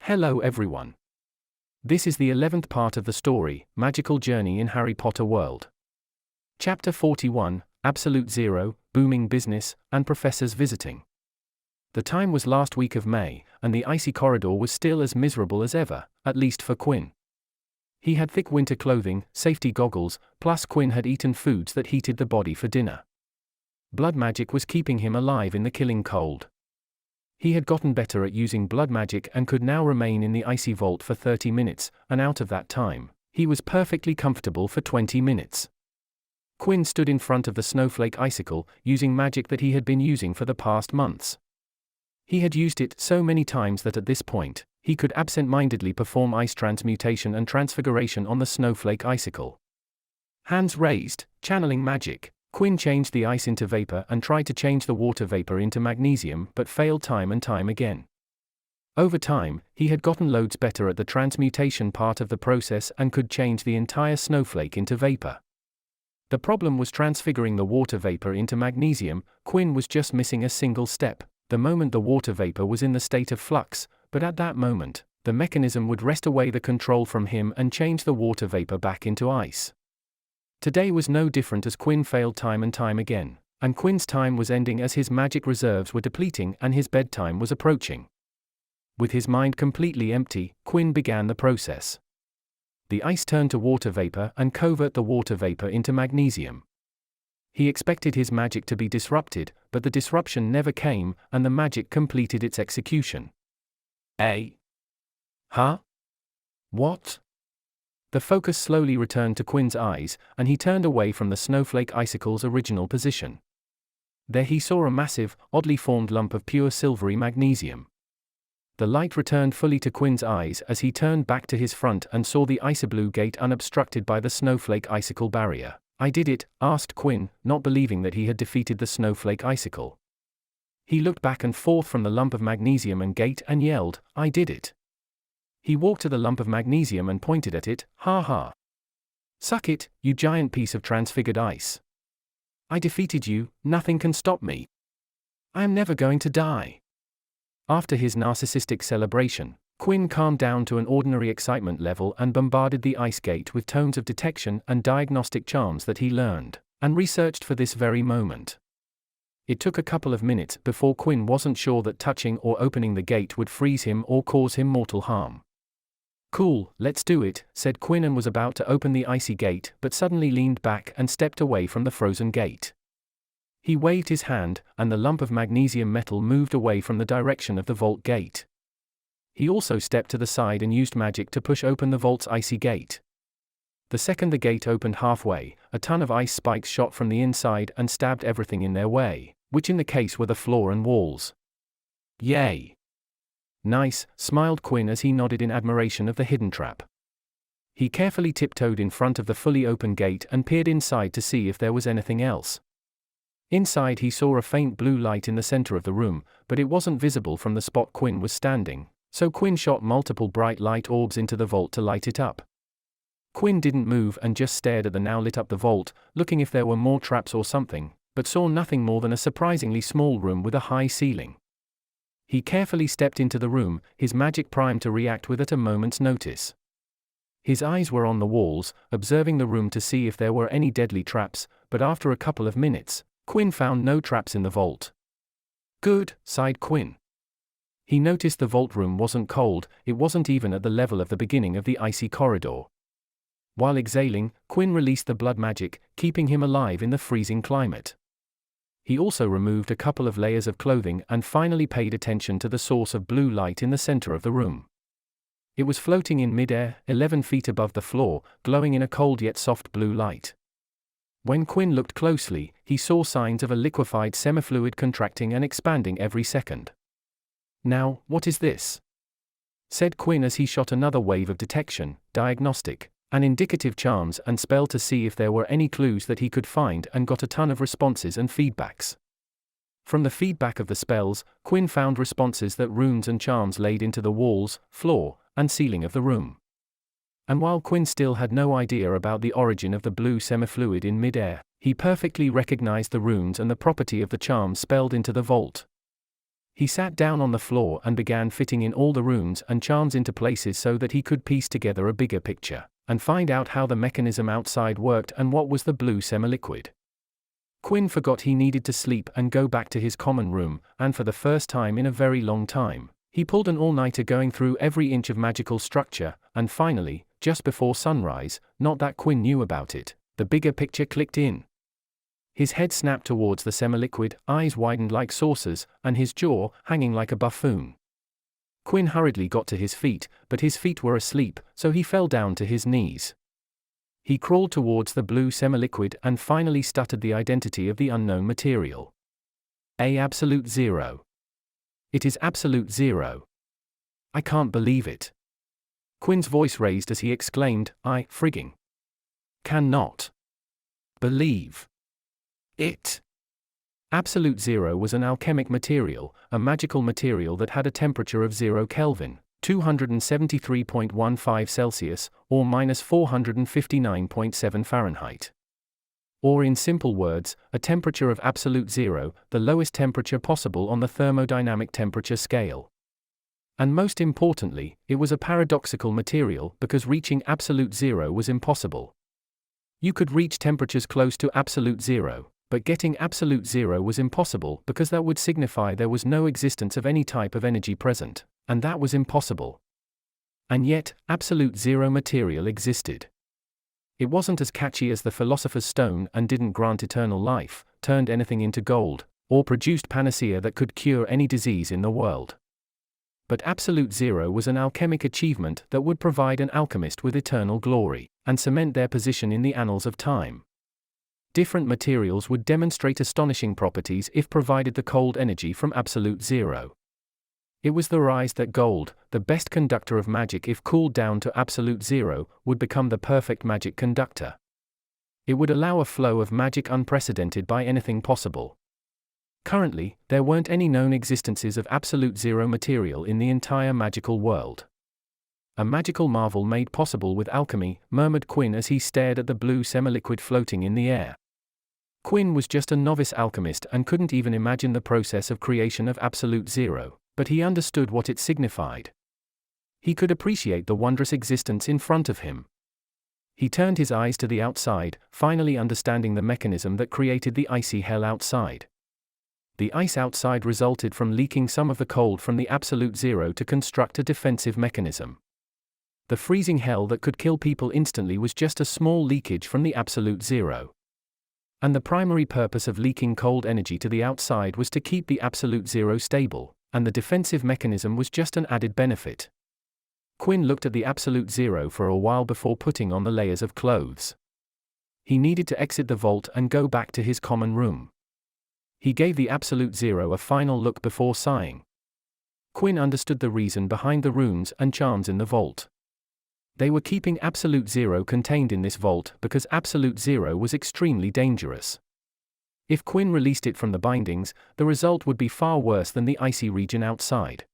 Hello everyone. This is the 11th part of the story, Magical Journey in Harry Potter World. Chapter 41, Absolute Zero, Booming Business, and Professors Visiting. The time was last week of May, and the icy corridor was still as miserable as ever, at least for Quinn. He had thick winter clothing, safety goggles, plus Quinn had eaten foods that heated the body for dinner. Blood magic was keeping him alive in the killing cold. He had gotten better at using blood magic and could now remain in the icy vault for 30 minutes, and out of that time, he was perfectly comfortable for 20 minutes. Quinn stood in front of the snowflake icicle, using magic that he had been using for the past months. He had used it so many times that at this point, he could absent-mindedly perform ice transmutation and transfiguration on the snowflake icicle. Hands raised, channeling magic, Quinn changed the ice into vapor and tried to change the water vapor into magnesium but failed time and time again. Over time, he had gotten loads better at the transmutation part of the process and could change the entire snowflake into vapor. The problem was transfiguring the water vapor into magnesium. Quinn was just missing a single step. The moment the water vapor was in the state of flux, but at that moment, the mechanism would wrest away the control from him and change the water vapor back into ice. Today was no different as Quinn failed time and time again, and Quinn's time was ending as his magic reserves were depleting and his bedtime was approaching. With his mind completely empty, Quinn began the process. The ice turned to water vapor and convert the water vapor into magnesium. He expected his magic to be disrupted, but the disruption never came, and the magic completed its execution. Huh? What? The focus slowly returned to Quinn's eyes, and he turned away from the snowflake icicle's original position. There he saw a massive, oddly formed lump of pure silvery magnesium. The light returned fully to Quinn's eyes as he turned back to his front and saw the icy-blue gate unobstructed by the snowflake icicle barrier. "I did it," asked Quinn, not believing that he had defeated the snowflake icicle. He looked back and forth from the lump of magnesium and gate and yelled, "I did it." He walked to the lump of magnesium and pointed at it. "Ha ha. Suck it, you giant piece of transfigured ice. I defeated you, nothing can stop me. I am never going to die." After his narcissistic celebration, Quinn calmed down to an ordinary excitement level and bombarded the ice gate with tones of detection and diagnostic charms that he learned and researched for this very moment. It took a couple of minutes before Quinn wasn't sure that touching or opening the gate would freeze him or cause him mortal harm. "Cool, let's do it," said Quinn, and was about to open the icy gate but suddenly leaned back and stepped away from the frozen gate. He waved his hand, and the lump of magnesium metal moved away from the direction of the vault gate. He also stepped to the side and used magic to push open the vault's icy gate. The second the gate opened halfway, a ton of ice spikes shot from the inside and stabbed everything in their way, which in the case were the floor and walls. "Yay! Nice," smiled Quinn as he nodded in admiration of the hidden trap. He carefully tiptoed in front of the fully open gate and peered inside to see if there was anything else. Inside he saw a faint blue light in the center of the room, but it wasn't visible from the spot Quinn was standing, so Quinn shot multiple bright light orbs into the vault to light it up. Quinn didn't move and just stared at the now lit up the vault, looking if there were more traps or something, but saw nothing more than a surprisingly small room with a high ceiling. He carefully stepped into the room, his magic primed to react with at a moment's notice. His eyes were on the walls, observing the room to see if there were any deadly traps, but after a couple of minutes, Quinn found no traps in the vault. "Good," sighed Quinn. He noticed the vault room wasn't cold, it wasn't even at the level of the beginning of the icy corridor. While exhaling, Quinn released the blood magic, keeping him alive in the freezing climate. He also removed a couple of layers of clothing and finally paid attention to the source of blue light in the center of the room. It was floating in mid-air, 11 feet above the floor, glowing in a cold yet soft blue light. When Quinn looked closely, he saw signs of a liquefied semifluid contracting and expanding every second. "Now, what is this?" said Quinn as he shot another wave of detection, diagnostic, and indicative charms and spell to see if there were any clues that he could find, and got a ton of responses and feedbacks. From the feedback of the spells, Quinn found responses that runes and charms laid into the walls, floor, and ceiling of the room. And while Quinn still had no idea about the origin of the blue semifluid in mid-air, he perfectly recognized the runes and the property of the charms spelled into the vault. He sat down on the floor and began fitting in all the runes and charms into places so that he could piece together a bigger picture, and find out how the mechanism outside worked and what was the blue semi-liquid. Quinn forgot he needed to sleep and go back to his common room, and for the first time in a very long time, he pulled an all-nighter going through every inch of magical structure, and finally, just before sunrise, not that Quinn knew about it, the bigger picture clicked in. His head snapped towards the semi-liquid, eyes widened like saucers, and his jaw hanging like a buffoon. Quinn hurriedly got to his feet, but his feet were asleep, so he fell down to his knees. He crawled towards the blue semi-liquid and finally stuttered the identity of the unknown material. Absolute zero. It is absolute zero. I can't believe it. Quinn's voice raised as he exclaimed, I frigging cannot believe it. Absolute zero was an alchemic material, a magical material that had a temperature of 0 Kelvin, 273.15 Celsius, or minus 459.7 Fahrenheit. Or in simple words, a temperature of absolute zero, the lowest temperature possible on the thermodynamic temperature scale. And most importantly, it was a paradoxical material because reaching absolute zero was impossible. You could reach temperatures close to absolute zero, but getting absolute zero was impossible because that would signify there was no existence of any type of energy present, and that was impossible. And yet, absolute zero material existed. It wasn't as catchy as the Philosopher's Stone and didn't grant eternal life, turned anything into gold, or produced panacea that could cure any disease in the world. But absolute zero was an alchemic achievement that would provide an alchemist with eternal glory, and cement their position in the annals of time. Different materials would demonstrate astonishing properties if provided the cold energy from absolute zero. It was theorized that gold, the best conductor of magic if cooled down to absolute zero, would become the perfect magic conductor. It would allow a flow of magic unprecedented by anything possible. Currently, there weren't any known existences of absolute zero material in the entire magical world. A magical marvel made possible with alchemy, murmured Quinn as he stared at the blue semi-liquid floating in the air. Quinn was just a novice alchemist and couldn't even imagine the process of creation of absolute zero, but he understood what it signified. He could appreciate the wondrous existence in front of him. He turned his eyes to the outside, finally understanding the mechanism that created the icy hell outside. The ice outside resulted from leaking some of the cold from the absolute zero to construct a defensive mechanism. The freezing hell that could kill people instantly was just a small leakage from the absolute zero. And the primary purpose of leaking cold energy to the outside was to keep the absolute zero stable, and the defensive mechanism was just an added benefit. Quinn looked at the absolute zero for a while before putting on the layers of clothes. He needed to exit the vault and go back to his common room. He gave the absolute zero a final look before sighing. Quinn understood the reason behind the runes and charms in the vault. They were keeping absolute zero contained in this vault because absolute zero was extremely dangerous. If Quinn released it from the bindings, the result would be far worse than the icy region outside.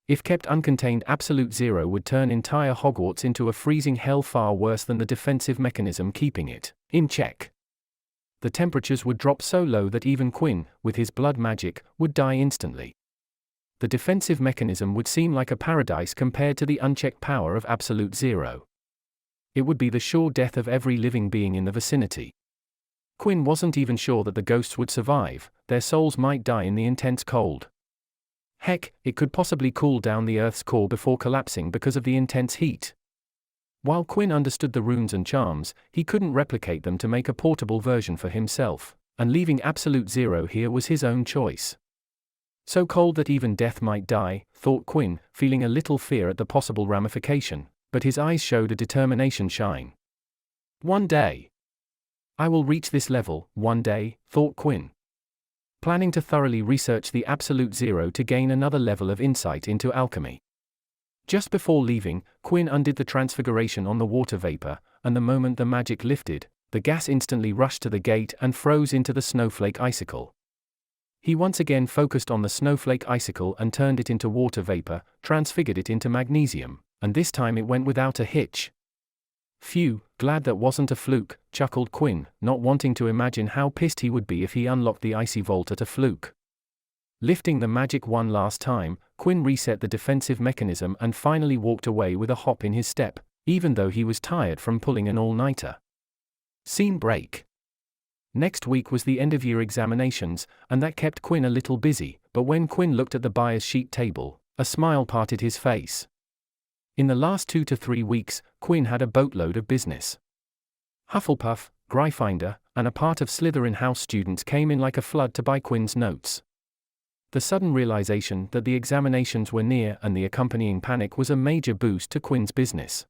If kept uncontained, absolute zero would turn entire Hogwarts into a freezing hell far worse than the defensive mechanism keeping it in check. The temperatures would drop so low that even Quinn, with his blood magic, would die instantly. The defensive mechanism would seem like a paradise compared to the unchecked power of absolute zero. It would be the sure death of every living being in the vicinity. Quinn wasn't even sure that the ghosts would survive, their souls might die in the intense cold. Heck, it could possibly cool down the Earth's core before collapsing because of the intense heat. While Quinn understood the runes and charms, he couldn't replicate them to make a portable version for himself, and leaving absolute zero here was his own choice. So cold that even death might die, thought Quinn, feeling a little fear at the possible ramification, but his eyes showed a determination shine. One day. I will reach this level, one day, thought Quinn. Planning to thoroughly research the absolute zero to gain another level of insight into alchemy. Just before leaving, Quinn undid the transfiguration on the water vapor, and the moment the magic lifted, the gas instantly rushed to the gate and froze into the snowflake icicle. He once again focused on the snowflake icicle and turned it into water vapor, transfigured it into magnesium, and this time it went without a hitch. Phew, glad that wasn't a fluke, chuckled Quinn, not wanting to imagine how pissed he would be if he unlocked the icy vault at a fluke. Lifting the magic one last time, Quinn reset the defensive mechanism and finally walked away with a hop in his step, even though he was tired from pulling an all-nighter. Scene break. Next week was the end-of-year examinations, and that kept Quinn a little busy, but when Quinn looked at the buyer's sheet table, a smile parted his face. In the last 2 to 3 weeks, Quinn had a boatload of business. Hufflepuff, Gryffindor, and a part of Slytherin house students came in like a flood to buy Quinn's notes. The sudden realization that the examinations were near and the accompanying panic was a major boost to Quinn's business.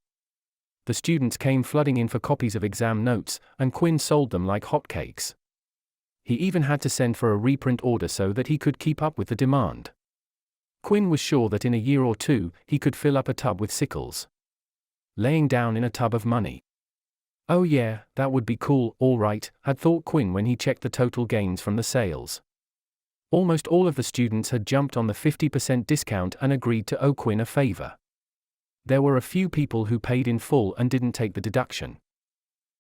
The students came flooding in for copies of exam notes, and Quinn sold them like hotcakes. He even had to send for a reprint order so that he could keep up with the demand. Quinn was sure that in a year or two, he could fill up a tub with sickles. Laying down in a tub of money. Oh yeah, that would be cool, all right, had thought Quinn when he checked the total gains from the sales. Almost all of the students had jumped on the 50% discount and agreed to owe Quinn a favor. There were a few people who paid in full and didn't take the deduction.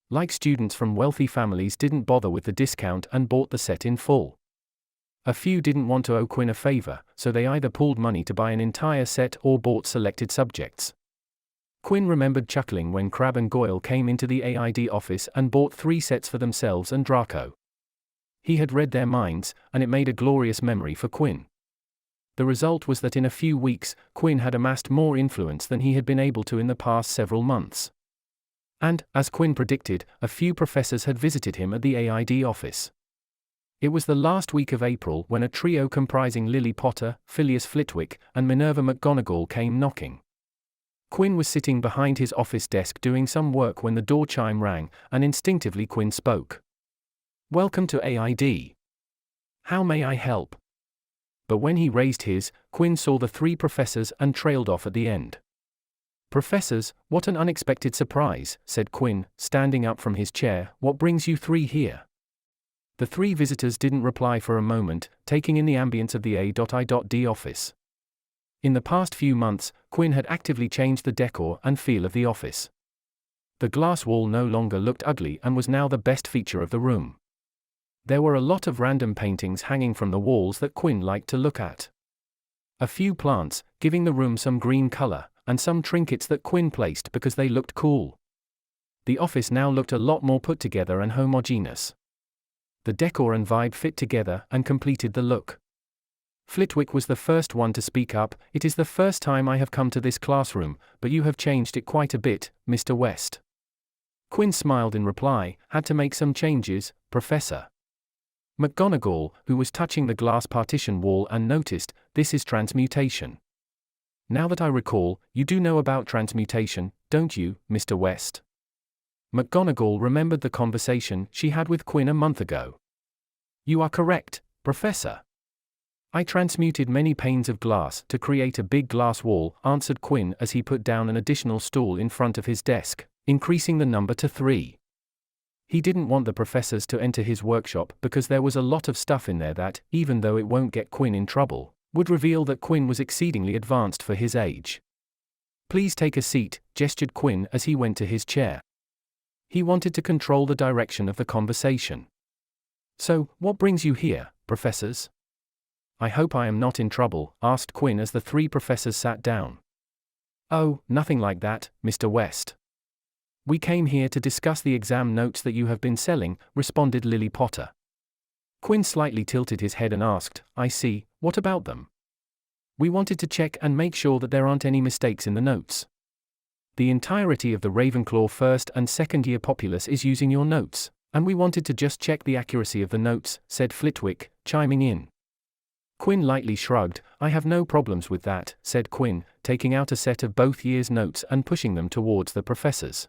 Like students from wealthy families didn't bother with the discount and bought the set in full. A few didn't want to owe Quinn a favor, so they either pooled money to buy an entire set or bought selected subjects. Quinn remembered chuckling when Crabbe and Goyle came into the AID office and bought 3 sets for themselves and Draco. He had read their minds, and it made a glorious memory for Quinn. The result was that in a few weeks, Quinn had amassed more influence than he had been able to in the past several months. And, as Quinn predicted, a few professors had visited him at the AID office. It was the last week of April when a trio comprising Lily Potter, Phileas Flitwick, and Minerva McGonagall came knocking. Quinn was sitting behind his office desk doing some work when the door chime rang, and instinctively Quinn spoke. "Welcome to AID. How may I help?" But when he raised his, Quinn saw the 3 professors and trailed off at the end. "Professors, what an unexpected surprise," said Quinn, standing up from his chair. "What brings you 3 here?" The 3 visitors didn't reply for a moment, taking in the ambience of the A.I.D. office. In the past few months, Quinn had actively changed the decor and feel of the office. The glass wall no longer looked ugly and was now the best feature of the room. There were a lot of random paintings hanging from the walls that Quinn liked to look at. A few plants, giving the room some green color, and some trinkets that Quinn placed because they looked cool. The office now looked a lot more put together and homogeneous. The decor and vibe fit together and completed the look. Flitwick was the first one to speak up. "It is the first time I have come to this classroom, but you have changed it quite a bit, Mr. West." Quinn smiled in reply. "Had to make some changes, Professor." McGonagall, who was touching the glass partition wall and noticed, "This is transmutation. Now that I recall, you do know about transmutation, don't you, Mr. West?" McGonagall remembered the conversation she had with Quinn a month ago. "You are correct, Professor. I transmuted many panes of glass to create a big glass wall," answered Quinn as he put down an additional stool in front of his desk, increasing the number to 3. He didn't want the professors to enter his workshop because there was a lot of stuff in there that, even though it won't get Quinn in trouble, would reveal that Quinn was exceedingly advanced for his age. "Please take a seat," gestured Quinn as he went to his chair. He wanted to control the direction of the conversation. "So, what brings you here, professors?" "I hope I am not in trouble," asked Quinn as the 3 professors sat down. "Oh, nothing like that, Mr. West. We came here to discuss the exam notes that you have been selling," responded Lily Potter. Quinn slightly tilted his head and asked, "I see, what about them?" "We wanted to check and make sure that there aren't any mistakes in the notes. The entirety of the Ravenclaw first and second year populace is using your notes, and we wanted to just check the accuracy of the notes," said Flitwick, chiming in. Quinn lightly shrugged. "I have no problems with that," said Quinn, taking out a set of both years' notes and pushing them towards the professors.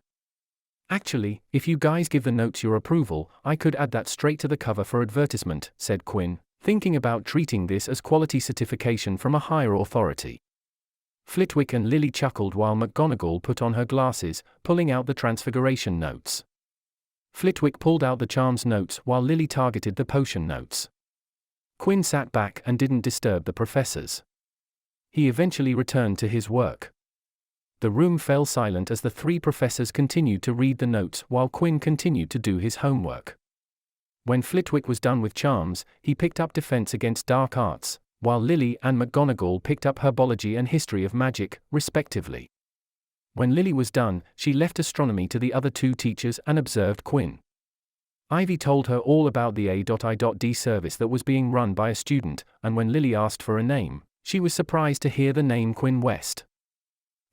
"Actually, if you guys give the notes your approval, I could add that straight to the cover for advertisement," said Quinn, thinking about treating this as quality certification from a higher authority. Flitwick and Lily chuckled while McGonagall put on her glasses, pulling out the Transfiguration notes. Flitwick pulled out the charms notes while Lily targeted the potion notes. Quinn sat back and didn't disturb the professors. He eventually returned to his work. The room fell silent as the 3 professors continued to read the notes while Quinn continued to do his homework. When Flitwick was done with charms, he picked up Defense Against Dark Arts, while Lily and McGonagall picked up herbology and history of magic, respectively. When Lily was done, she left astronomy to the other two teachers and observed Quinn. Ivy told her all about the A.I.D service that was being run by a student, and when Lily asked for a name, she was surprised to hear the name Quinn West.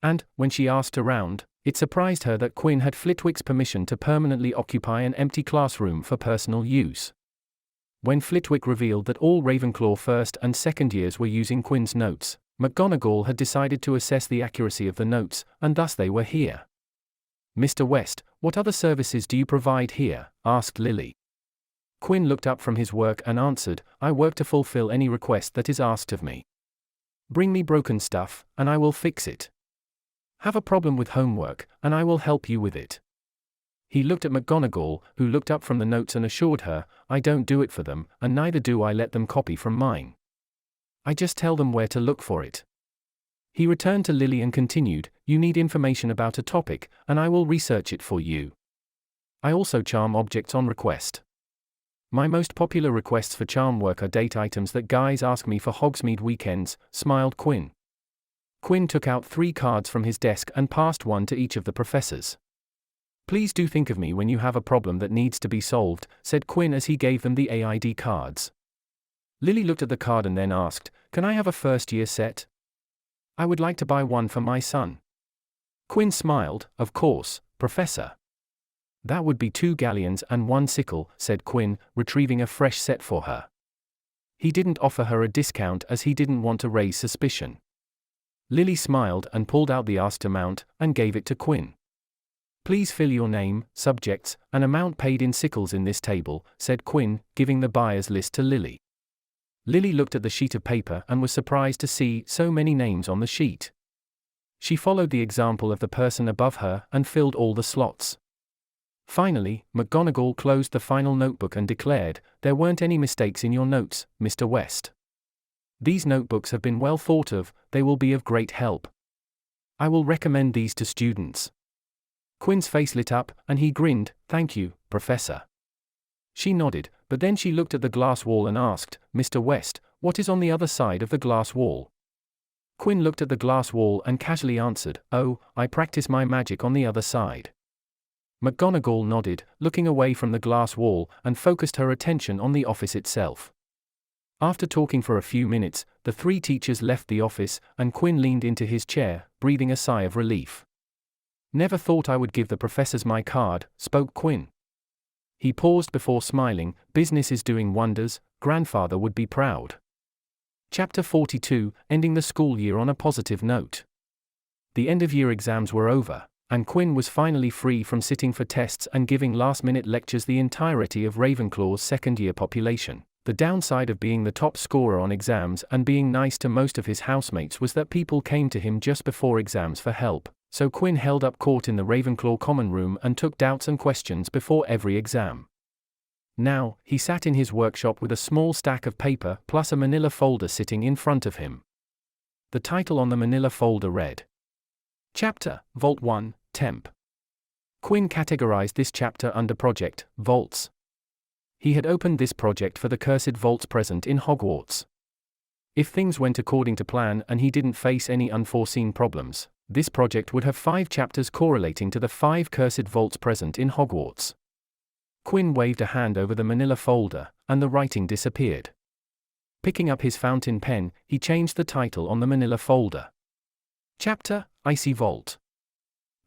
And, when she asked around, it surprised her that Quinn had Flitwick's permission to permanently occupy an empty classroom for personal use. When Flitwick revealed that all Ravenclaw first and second years were using Quinn's notes, McGonagall had decided to assess the accuracy of the notes, and thus they were here. "Mr. West, what other services do you provide here?" asked Lily. Quinn looked up from his work and answered, "I work to fulfill any request that is asked of me. Bring me broken stuff, and I will fix it. Have a problem with homework, and I will help you with it." He looked at McGonagall, who looked up from the notes and assured her, "I don't do it for them, and neither do I let them copy from mine. I just tell them where to look for it." He returned to Lily and continued, "You need information about a topic, and I will research it for you. I also charm objects on request. My most popular requests for charm work are date items that guys ask me for Hogsmeade weekends," smiled Quinn. Quinn took out 3 cards from his desk and passed one to each of the professors. "Please do think of me when you have a problem that needs to be solved," said Quinn as he gave them the AID cards. Lily looked at the card and then asked, "Can I have a first-year set? I would like to buy one for my son." Quinn smiled, "Of course, Professor. That would be 2 galleons and 1 sickle," said Quinn, retrieving a fresh set for her. He didn't offer her a discount as he didn't want to raise suspicion. Lily smiled and pulled out the asked amount, and gave it to Quinn. "Please fill your name, subjects, and amount paid in sickles in this table," said Quinn, giving the buyer's list to Lily. Lily looked at the sheet of paper and was surprised to see so many names on the sheet. She followed the example of the person above her and filled all the slots. Finally, McGonagall closed the final notebook and declared, "There weren't any mistakes in your notes, Mr. West. These notebooks have been well thought of, they will be of great help. I will recommend these to students." Quinn's face lit up, and he grinned, "Thank you, Professor." She nodded, but then she looked at the glass wall and asked, "Mr. West, what is on the other side of the glass wall?" Quinn looked at the glass wall and casually answered, "Oh, I practice my magic on the other side." McGonagall nodded, looking away from the glass wall, and focused her attention on the office itself. After talking for a few minutes, the 3 teachers left the office, and Quinn leaned into his chair, breathing a sigh of relief. "Never thought I would give the professors my card," spoke Quinn. He paused before smiling, "Business is doing wonders, grandfather would be proud." Chapter 42, ending the school year on a positive note. The end-of-year exams were over, and Quinn was finally free from sitting for tests and giving last-minute lectures the entirety of Ravenclaw's second-year population. The downside of being the top scorer on exams and being nice to most of his housemates was that people came to him just before exams for help, so Quinn held up court in the Ravenclaw common room and took doubts and questions before every exam. Now, he sat in his workshop with a small stack of paper plus a manila folder sitting in front of him. The title on the manila folder read, Chapter, Vault 1, Temp. Quinn categorized this chapter under Project, Vaults. He had opened this project for the cursed vaults present in Hogwarts. If things went according to plan and he didn't face any unforeseen problems, this project would have 5 chapters correlating to the 5 cursed vaults present in Hogwarts. Quinn waved a hand over the manila folder, and the writing disappeared. Picking up his fountain pen, he changed the title on the manila folder. Chapter, Icy Vault.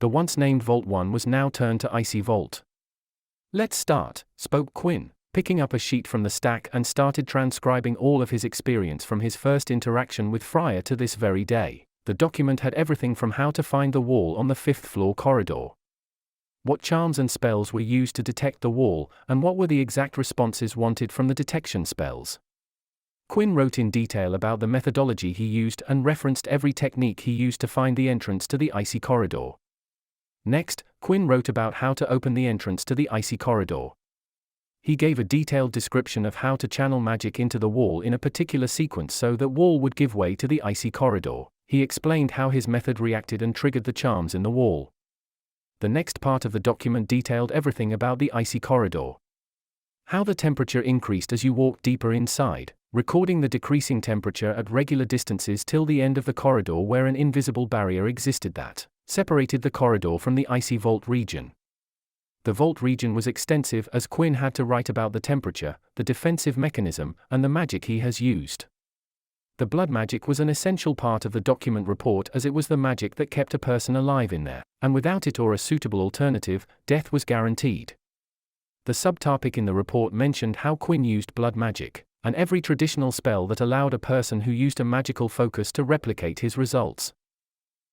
The once-named Vault 1 was now turned to Icy Vault. "Let's start," spoke Quinn, picking up a sheet from the stack and started transcribing all of his experience from his first interaction with Friar to this very day. The document had everything from how to find the wall on the 5th floor corridor, what charms and spells were used to detect the wall, and what were the exact responses wanted from the detection spells. Quinn wrote in detail about the methodology he used and referenced every technique he used to find the entrance to the icy corridor. Next, Quinn wrote about how to open the entrance to the icy corridor. He gave a detailed description of how to channel magic into the wall in a particular sequence so that wall would give way to the icy corridor. He explained how his method reacted and triggered the charms in the wall. The next part of the document detailed everything about the icy corridor. How the temperature increased as you walked deeper inside, recording the decreasing temperature at regular distances till the end of the corridor where an invisible barrier existed that separated the corridor from the icy vault region. The vault region was extensive as Quinn had to write about the temperature, the defensive mechanism, and the magic he has used. The blood magic was an essential part of the document report as it was the magic that kept a person alive in there, and without it or a suitable alternative, death was guaranteed. The subtopic in the report mentioned how Quinn used blood magic, and every traditional spell that allowed a person who used a magical focus to replicate his results.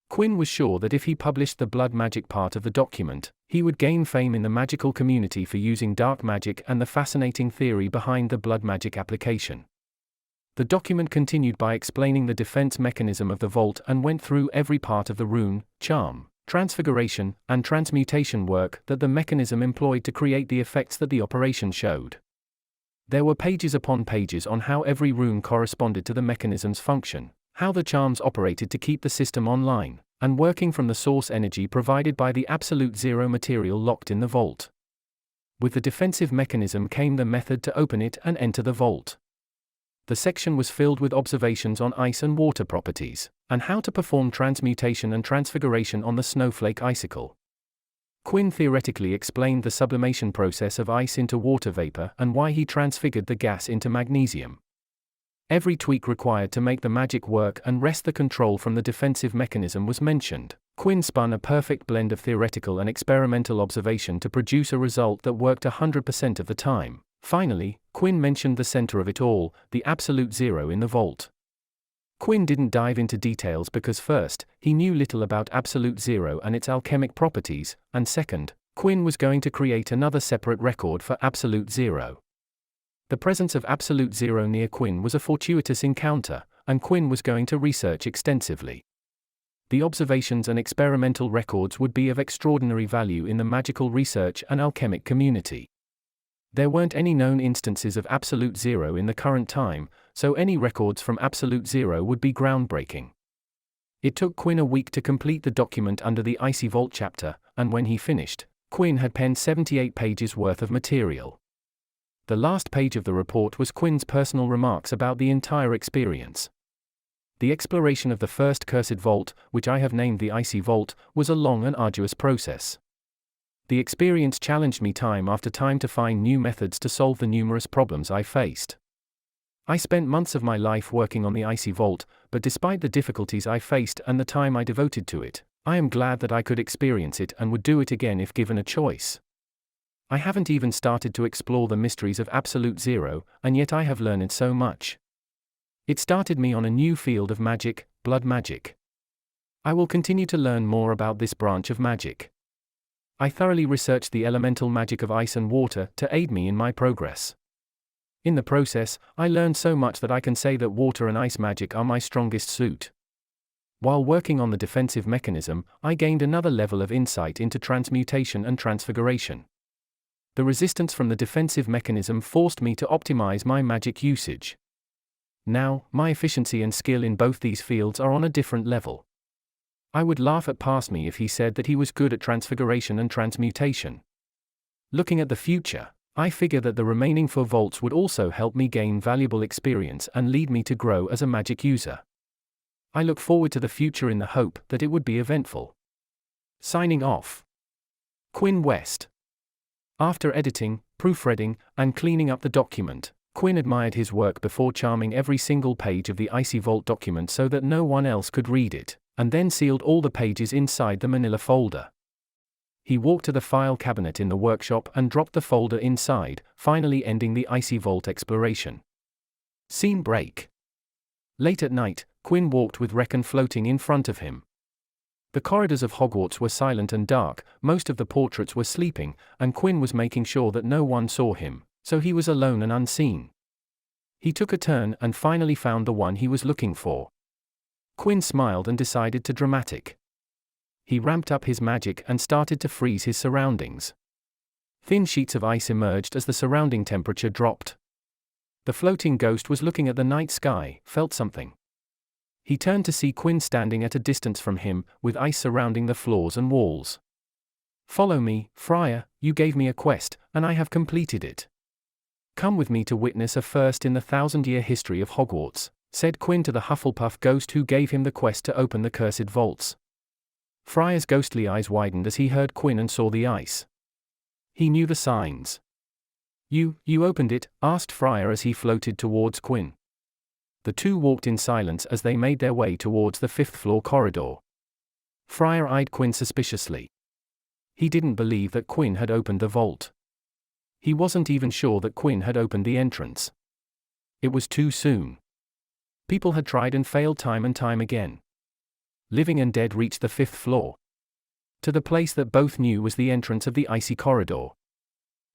Quinn was sure that if he published the blood magic part of the document, he would gain fame in the magical community for using dark magic and the fascinating theory behind the blood magic application. The document continued by explaining the defense mechanism of the vault and went through every part of the rune, charm, transfiguration, and transmutation work that the mechanism employed to create the effects that the operation showed. There were pages upon pages on how every rune corresponded to the mechanism's function, how the charms operated to keep the system online, and working from the source energy provided by the absolute zero material locked in the vault. With the defensive mechanism came the method to open it and enter the vault. The section was filled with observations on ice and water properties, and how to perform transmutation and transfiguration on the snowflake icicle. Quinn theoretically explained the sublimation process of ice into water vapor and why he transfigured the gas into magnesium. Every tweak required to make the magic work and wrest the control from the defensive mechanism was mentioned. Quinn spun a perfect blend of theoretical and experimental observation to produce a result that worked 100% of the time. Finally, Quinn mentioned the center of it all, the absolute zero in the vault. Quinn didn't dive into details because first, he knew little about absolute zero and its alchemic properties, and second, Quinn was going to create another separate record for absolute zero. The presence of absolute zero near Quinn was a fortuitous encounter, and Quinn was going to research extensively. The observations and experimental records would be of extraordinary value in the magical research and alchemic community. There weren't any known instances of absolute zero in the current time, so any records from absolute zero would be groundbreaking. It took Quinn a week to complete the document under the Icy Vault chapter, and when he finished, Quinn had penned 78 pages worth of material. The last page of the report was Quinn's personal remarks about the entire experience. The exploration of the first cursed vault, which I have named the Icy Vault, was a long and arduous process. The experience challenged me time after time to find new methods to solve the numerous problems I faced. I spent months of my life working on the Icy Vault, but despite the difficulties I faced and the time I devoted to it, I am glad that I could experience it and would do it again if given a choice. I haven't even started to explore the mysteries of absolute zero, and yet I have learned so much. It started me on a new field of magic, blood magic. I will continue to learn more about this branch of magic. I thoroughly researched the elemental magic of ice and water to aid me in my progress. In the process, I learned so much that I can say that water and ice magic are my strongest suit. While working on the defensive mechanism, I gained another level of insight into transmutation and transfiguration. The resistance from the defensive mechanism forced me to optimize my magic usage. Now, my efficiency and skill in both these fields are on a different level. I would laugh at past me if he said that he was good at transfiguration and transmutation. Looking at the future, I figure that the remaining 4 vaults would also help me gain valuable experience and lead me to grow as a magic user. I look forward to the future in the hope that it would be eventful. Signing off. Quinn West. After editing, proofreading, and cleaning up the document, Quinn admired his work before charming every single page of the Icy Vault document so that no one else could read it, and then sealed all the pages inside the manila folder. He walked to the file cabinet in the workshop and dropped the folder inside, finally ending the Icy Vault exploration. Scene break. Late at night, Quinn walked with Reckon floating in front of him. The corridors of Hogwarts were silent and dark, most of the portraits were sleeping, and Quinn was making sure that no one saw him, so he was alone and unseen. He took a turn and finally found the one he was looking for. Quinn smiled and decided to dramatic. He ramped up his magic and started to freeze his surroundings. Thin sheets of ice emerged as the surrounding temperature dropped. The floating ghost was looking at the night sky, felt something. He turned to see Quinn standing at a distance from him, with ice surrounding the floors and walls. "Follow me, Friar, you gave me a quest, and I have completed it." "Come with me to witness a first in the 1,000-year history of Hogwarts," said Quinn to the Hufflepuff ghost who gave him the quest to open the cursed vaults. Friar's ghostly eyes widened as he heard Quinn and saw the ice. He knew the signs. You opened it?" asked Friar as he floated towards Quinn. The two walked in silence as they made their way towards the 5th-floor corridor. Friar eyed Quinn suspiciously. He didn't believe that Quinn had opened the vault. He wasn't even sure that Quinn had opened the entrance. It was too soon. People had tried and failed time and time again. Living and dead reached the 5th floor. To the place that both knew was the entrance of the icy corridor.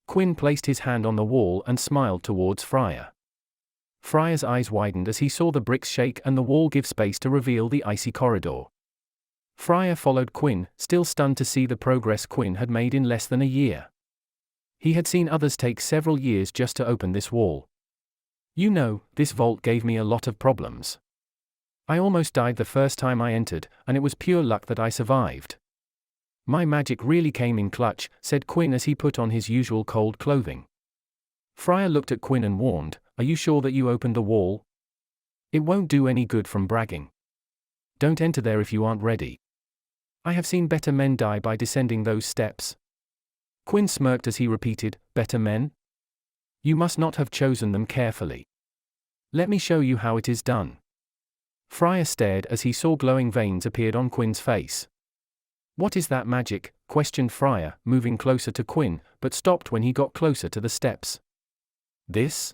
Quinn placed his hand on the wall and smiled towards Friar. Friar's eyes widened as he saw the bricks shake and the wall give space to reveal the icy corridor. Friar followed Quinn, still stunned to see the progress Quinn had made in less than a year. He had seen others take several years just to open this wall. "You know, this vault gave me a lot of problems. I almost died the first time I entered, and it was pure luck that I survived. My magic really came in clutch," said Quinn as he put on his usual cold clothing. Friar looked at Quinn and warned, "Are you sure that you opened the wall? It won't do any good from bragging. Don't enter there if you aren't ready. I have seen better men die by descending those steps." Quinn smirked as he repeated, "Better men? You must not have chosen them carefully. Let me show you how it is done." Friar stared as he saw glowing veins appeared on Quinn's face. "What is that magic?" questioned Friar, moving closer to Quinn, but stopped when he got closer to the steps. This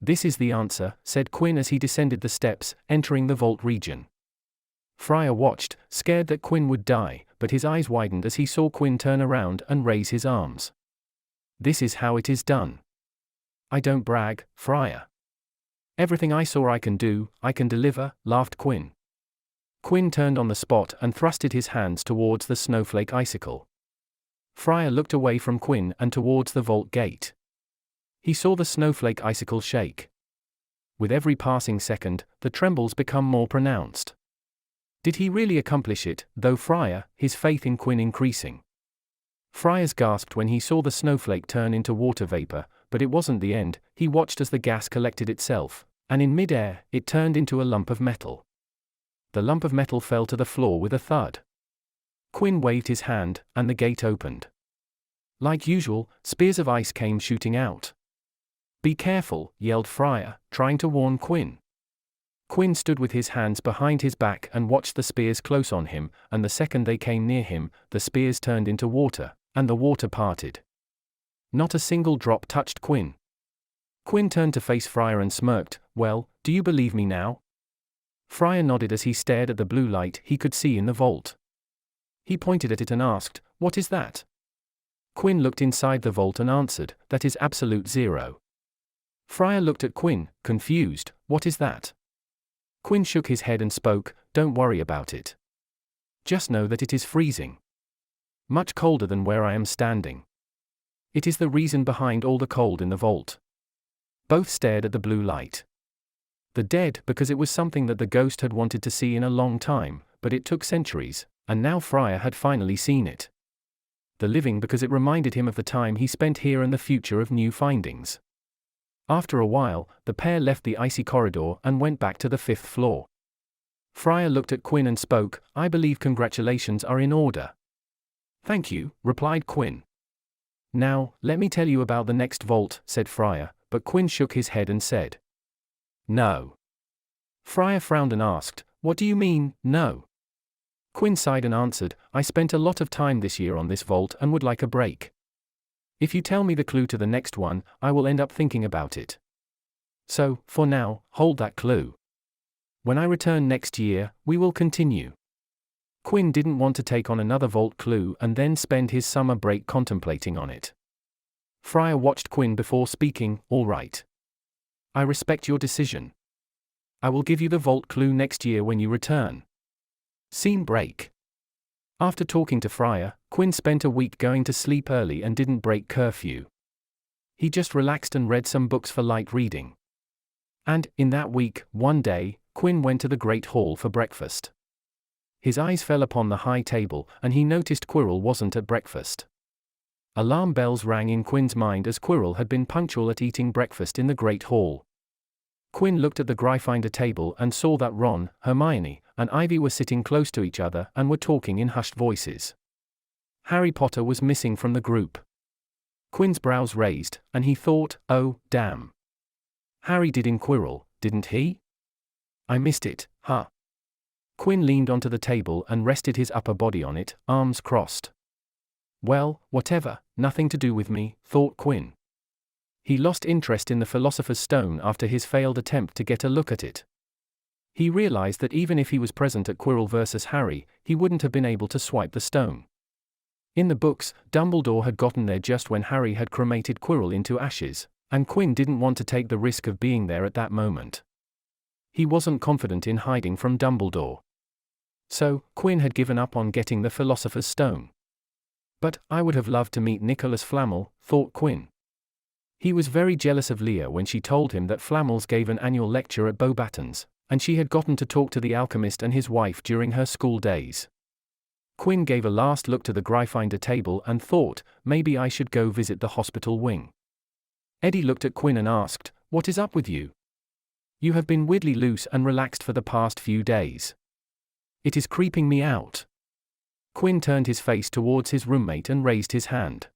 is the answer," said Quinn as he descended the steps, entering the vault region. Friar watched, scared that Quinn would die, but his eyes widened as he saw Quinn turn around and raise his arms. "This is how it is done. I don't brag, Friar. Everything I saw I can do, I can deliver," laughed Quinn. Quinn turned on the spot and thrusted his hands towards the snowflake icicle. Friar looked away from Quinn and towards the vault gate. He saw the snowflake icicle shake. With every passing second, the trembles become more pronounced. Did he really accomplish it, though Friar, his faith in Quinn increasing? Friar's gasped when he saw the snowflake turn into water vapor, but it wasn't the end. He watched as the gas collected itself, and in mid-air, it turned into a lump of metal. The lump of metal fell to the floor with a thud. Quinn waved his hand, and the gate opened. Like usual, spears of ice came shooting out. "Be careful," yelled Friar, trying to warn Quinn. Quinn stood with his hands behind his back and watched the spears close on him, and the second they came near him, the spears turned into water, and the water parted. Not a single drop touched Quinn. Quinn turned to face Friar and smirked, "Well, do you believe me now?" Friar nodded as he stared at the blue light he could see in the vault. He pointed at it and asked, "What is that?" Quinn looked inside the vault and answered, "That is absolute zero." Friar looked at Quinn, confused, "What is that?" Quinn shook his head and spoke, "Don't worry about it. Just know that it is freezing. Much colder than where I am standing. It is the reason behind all the cold in the vault." Both stared at the blue light. The dead, because it was something that the ghost had wanted to see in a long time, but it took centuries, and now Friar had finally seen it. The living, because it reminded him of the time he spent here and the future of new findings. After a while, the pair left the icy corridor and went back to the 5th floor. Friar looked at Quinn and spoke, "I believe congratulations are in order." "Thank you," replied Quinn. "Now, let me tell you about the next vault," said Friar, but Quinn shook his head and said, "No." Friar frowned and asked, "What do you mean, no?" Quinn sighed and answered, "I spent a lot of time this year on this vault and would like a break. If you tell me the clue to the next one, I will end up thinking about it. So, for now, hold that clue. When I return next year, we will continue." Quinn didn't want to take on another vault clue and then spend his summer break contemplating on it. Friar watched Quinn before speaking, "All right. I respect your decision. I will give you the vault clue next year when you return." Scene break. After talking to Friar, Quinn spent a week going to sleep early and didn't break curfew. He just relaxed and read some books for light reading. And, in that week, one day, Quinn went to the Great Hall for breakfast. His eyes fell upon the high table, and he noticed Quirrell wasn't at breakfast. Alarm bells rang in Quinn's mind as Quirrell had been punctual at eating breakfast in the Great Hall. Quinn looked at the Gryffindor table and saw that Ron, Hermione, and Ivy were sitting close to each other and were talking in hushed voices. Harry Potter was missing from the group. Quinn's brows raised, and he thought, oh, damn. Harry did in Quirrell, didn't he? I missed it, huh? Quinn leaned onto the table and rested his upper body on it, arms crossed. Well, whatever, nothing to do with me, thought Quinn. He lost interest in the Philosopher's Stone after his failed attempt to get a look at it. He realized that even if he was present at Quirrell versus Harry, he wouldn't have been able to swipe the stone. In the books, Dumbledore had gotten there just when Harry had cremated Quirrell into ashes, and Quinn didn't want to take the risk of being there at that moment. He wasn't confident in hiding from Dumbledore. So, Quinn had given up on getting the Philosopher's Stone. But, I would have loved to meet Nicholas Flamel, thought Quinn. He was very jealous of Leah when she told him that Flamels gave an annual lecture at Beauxbatons, and she had gotten to talk to the alchemist and his wife during her school days. Quinn gave a last look to the Gryffindor table and thought, maybe I should go visit the hospital wing. Eddie looked at Quinn and asked, what is up with you? You have been weirdly loose and relaxed for the past few days. It is creeping me out. Quinn turned his face towards his roommate and raised his hand.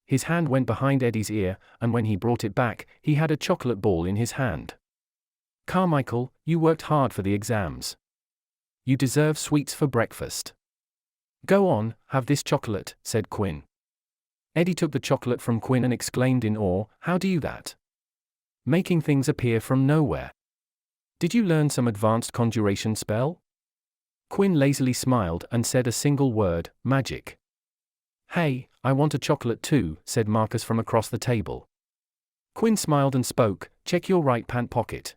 His hand went behind Eddie's ear, and when he brought it back, he had a chocolate ball in his hand. Carmichael, you worked hard for the exams. You deserve sweets for breakfast. Go on, have this chocolate, said Quinn. Eddie took the chocolate from Quinn and exclaimed in awe, how do you that? Making things appear from nowhere. Did you learn some advanced conjuration spell? Quinn lazily smiled and said a single word, magic. Hey, I want a chocolate too, said Marcus from across the table. Quinn smiled and spoke, check your right pant pocket.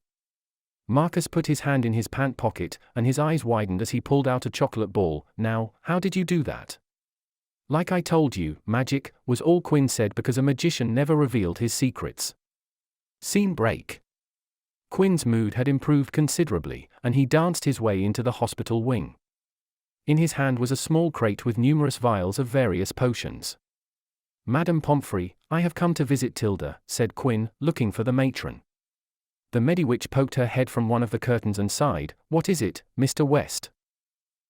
Marcus put his hand in his pant pocket, and his eyes widened as he pulled out a chocolate ball. Now, how did you do that? Like I told you, magic, was all Quinn said because a magician never revealed his secrets. Scene break. Quinn's mood had improved considerably, and he danced his way into the hospital wing. In his hand was a small crate with numerous vials of various potions. Madame Pomfrey, I have come to visit Tilda, said Quinn, looking for the matron. The Mediwitch poked her head from one of the curtains and sighed, what is it, Mr. West?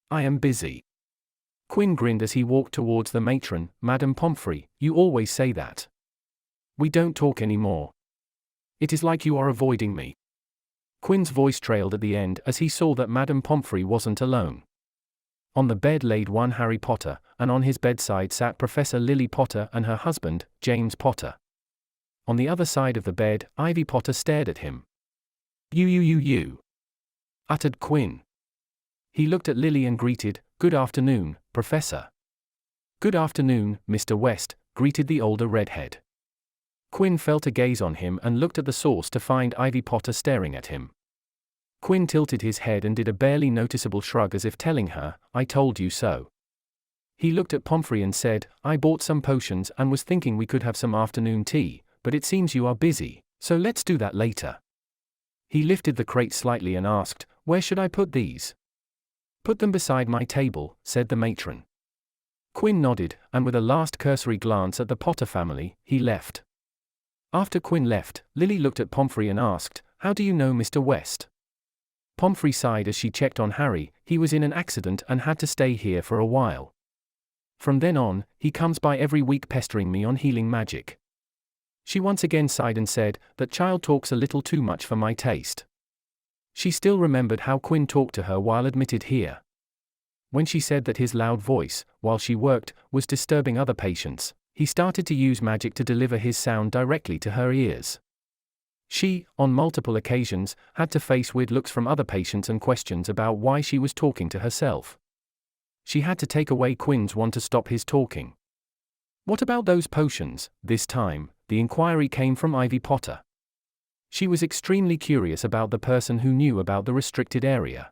I am busy. Quinn grinned as he walked towards the matron. Madame Pomfrey, you always say that. We don't talk anymore. It is like you are avoiding me. Quinn's voice trailed at the end as he saw that Madame Pomfrey wasn't alone. On the bed laid one Harry Potter, and on his bedside sat Professor Lily Potter and her husband, James Potter. On the other side of the bed, Ivy Potter stared at him. You, uttered Quinn. He looked at Lily and greeted, good afternoon, Professor. Good afternoon, Mr. West, greeted the older redhead. Quinn felt a gaze on him and looked at the source to find Ivy Potter staring at him. Quinn tilted his head and did a barely noticeable shrug as if telling her, I told you so. He looked at Pomfrey and said, I bought some potions and was thinking we could have some afternoon tea, but it seems you are busy, so let's do that later. He lifted the crate slightly and asked, where should I put these? Put them beside my table, said the matron. Quinn nodded, and with a last cursory glance at the Potter family, he left. After Quinn left, Lily looked at Pomfrey and asked, how do you know Mr. West? Pomfrey sighed as she checked on Harry, he was in an accident and had to stay here for a while. From then on, he comes by every week pestering me on healing magic. She once again sighed and said, that child talks a little too much for my taste. She still remembered how Quinn talked to her while admitted here. When she said that his loud voice, while she worked, was disturbing other patients, he started to use magic to deliver his sound directly to her ears. She, on multiple occasions, had to face weird looks from other patients and questions about why she was talking to herself. She had to take away Quinn's want to stop his talking. What about those potions? This time, the inquiry came from Ivy Potter. She was extremely curious about the person who knew about the restricted area.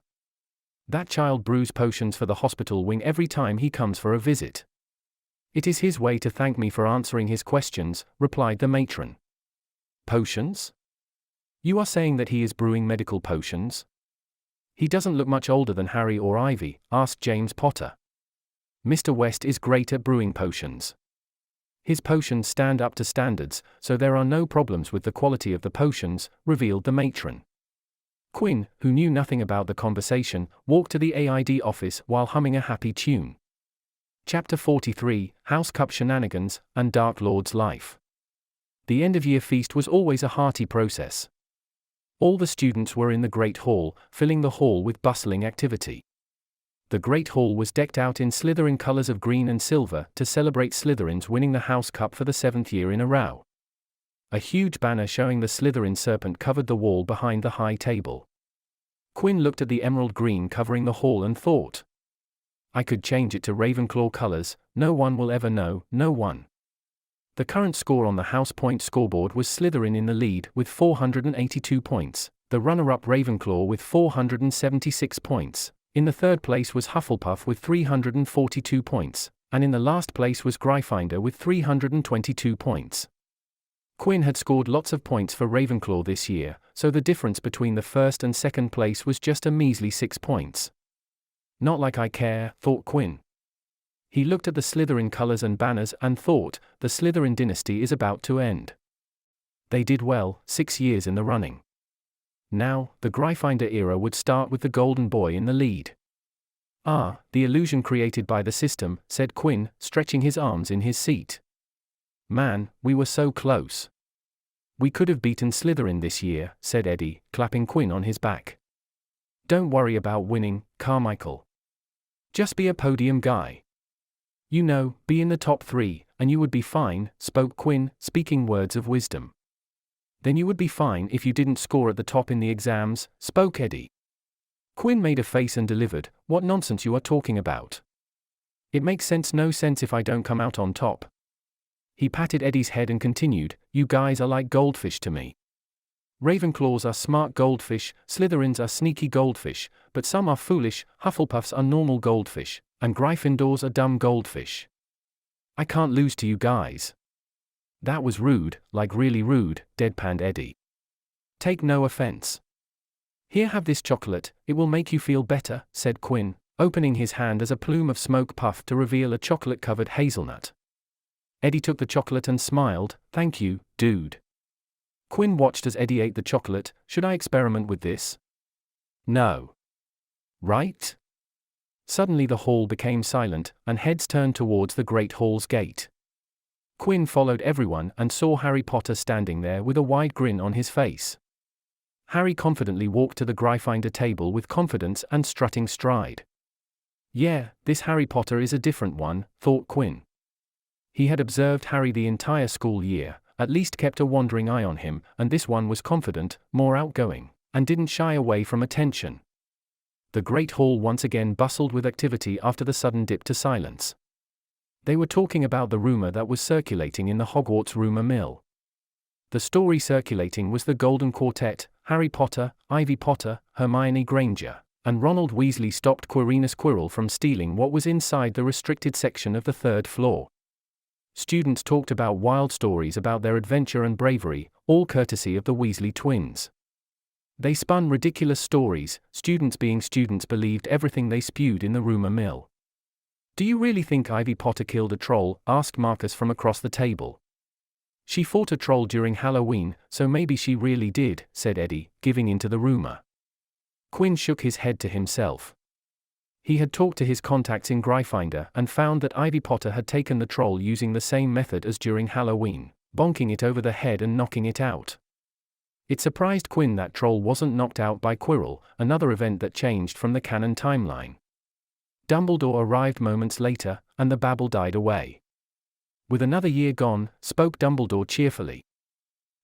That child brews potions for the hospital wing every time he comes for a visit. It is his way to thank me for answering his questions, replied the matron. Potions? You are saying that he is brewing medical potions? He doesn't look much older than Harry or Ivy, asked James Potter. Mr. West is great at brewing potions. His potions stand up to standards, so there are no problems with the quality of the potions, revealed the matron. Quinn, who knew nothing about the conversation, walked to the AID office while humming a happy tune. Chapter 43, House Cup Shenanigans, and Dark Lord's Life. The end-of-year feast was always a hearty process. All the students were in the Great Hall, filling the hall with bustling activity. The Great Hall was decked out in Slytherin colors of green and silver to celebrate Slytherins winning the House Cup for the 7th year in a row. A huge banner showing the Slytherin serpent covered the wall behind the high table. Quinn looked at the emerald green covering the hall and thought, I could change it to Ravenclaw colors, no one will ever know, no one. The current score on the House Point scoreboard was Slytherin in the lead with 482 points, the runner-up Ravenclaw with 476 points, in the third place was Hufflepuff with 342 points, and in the last place was Gryffindor with 322 points. Quinn had scored lots of points for Ravenclaw this year, so the difference between the first and second place was just a measly 6 points. Not like I care, thought Quinn. He looked at the Slytherin colors and banners and thought, the Slytherin dynasty is about to end. They did well, 6 years in the running. Now, the Gryffindor era would start with the Golden Boy in the lead. Ah, the illusion created by the system, said Quinn, stretching his arms in his seat. Man, we were so close. We could have beaten Slytherin this year, said Eddie, clapping Quinn on his back. Don't worry about winning, Carmichael. Just be a podium guy. You know, be in the top 3, and you would be fine, spoke Quinn, speaking words of wisdom. Then you would be fine if you didn't score at the top in the exams, spoke Eddie. Quinn made a face and delivered, what nonsense you are talking about. It makes no sense if I don't come out on top. He patted Eddie's head and continued, you guys are like goldfish to me. Ravenclaws are smart goldfish, Slytherins are sneaky goldfish, but some are foolish, Hufflepuffs are normal goldfish, and Gryffindors are dumb goldfish. I can't lose to you guys. That was rude, like really rude, deadpanned Eddie. Take no offense. Here, have this chocolate, it will make you feel better, said Quinn, opening his hand as a plume of smoke puffed to reveal a chocolate-covered hazelnut. Eddie took the chocolate and smiled, thank you, dude. Quinn watched as Eddie ate the chocolate. Should I experiment with this? No. Right? Suddenly the hall became silent, and heads turned towards the Great Hall's gate. Quinn followed everyone and saw Harry Potter standing there with a wide grin on his face. Harry confidently walked to the Gryffindor table with confidence and strutting stride. Yeah, this Harry Potter is a different one, thought Quinn. He had observed Harry the entire school year, at least kept a wandering eye on him, and this one was confident, more outgoing, and didn't shy away from attention. The Great Hall once again bustled with activity after the sudden dip to silence. They were talking about the rumor that was circulating in the Hogwarts rumor mill. The story circulating was the Golden Quartet, Harry Potter, Ivy Potter, Hermione Granger, and Ronald Weasley stopped Quirinus Quirrell from stealing what was inside the restricted section of the 3rd floor. Students talked about wild stories about their adventure and bravery, all courtesy of the Weasley twins. They spun ridiculous stories, students being students believed everything they spewed in the rumor mill. Do you really think Ivy Potter killed a troll? Asked Marcus from across the table. She fought a troll during Halloween, so maybe she really did, said Eddie, giving in to the rumor. Quinn shook his head to himself. He had talked to his contacts in Gryffindor and found that Ivy Potter had taken the troll using the same method as during Halloween, bonking it over the head and knocking it out. It surprised Quinn that troll wasn't knocked out by Quirrell, another event that changed from the canon timeline. Dumbledore arrived moments later, and the babble died away. With another year gone, spoke Dumbledore cheerfully.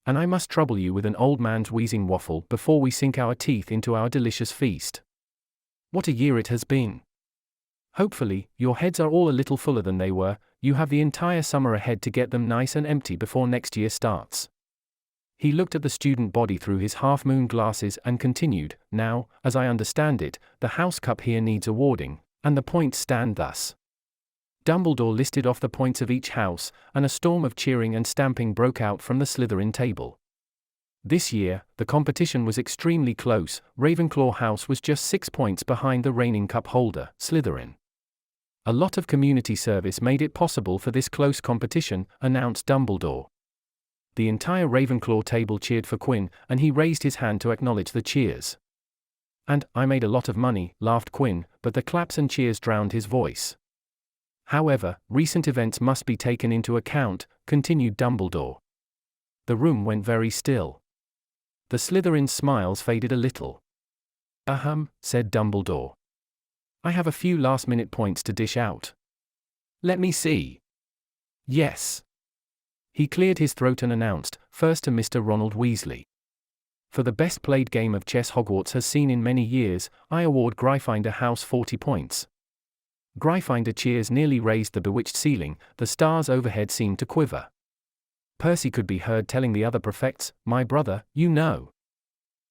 And I must trouble you with an old man's wheezing waffle before we sink our teeth into our delicious feast. What a year it has been. Hopefully, your heads are all a little fuller than they were, you have the entire summer ahead to get them nice and empty before next year starts. He looked at the student body through his half-moon glasses and continued, now, as I understand it, the House Cup here needs awarding, and the points stand thus. Dumbledore listed off the points of each house, and a storm of cheering and stamping broke out from the Slytherin table. This year, the competition was extremely close. Ravenclaw House was just 6 points behind the reigning cup holder, Slytherin. A lot of community service made it possible for this close competition, announced Dumbledore. The entire Ravenclaw table cheered for Quinn, and he raised his hand to acknowledge the cheers. And I made a lot of money, laughed Quinn, but the claps and cheers drowned his voice. However, recent events must be taken into account, continued Dumbledore. The room went very still. The Slytherin's smiles faded a little. Ahem, said Dumbledore. I have a few last-minute points to dish out. Let me see. Yes. He cleared his throat and announced, first to Mr. Ronald Weasley. For the best played game of chess Hogwarts has seen in many years, I award Gryffindor House 40 points. Gryffindor cheers nearly raised the bewitched ceiling, the stars overhead seemed to quiver. Percy could be heard telling the other prefects, my brother, you know.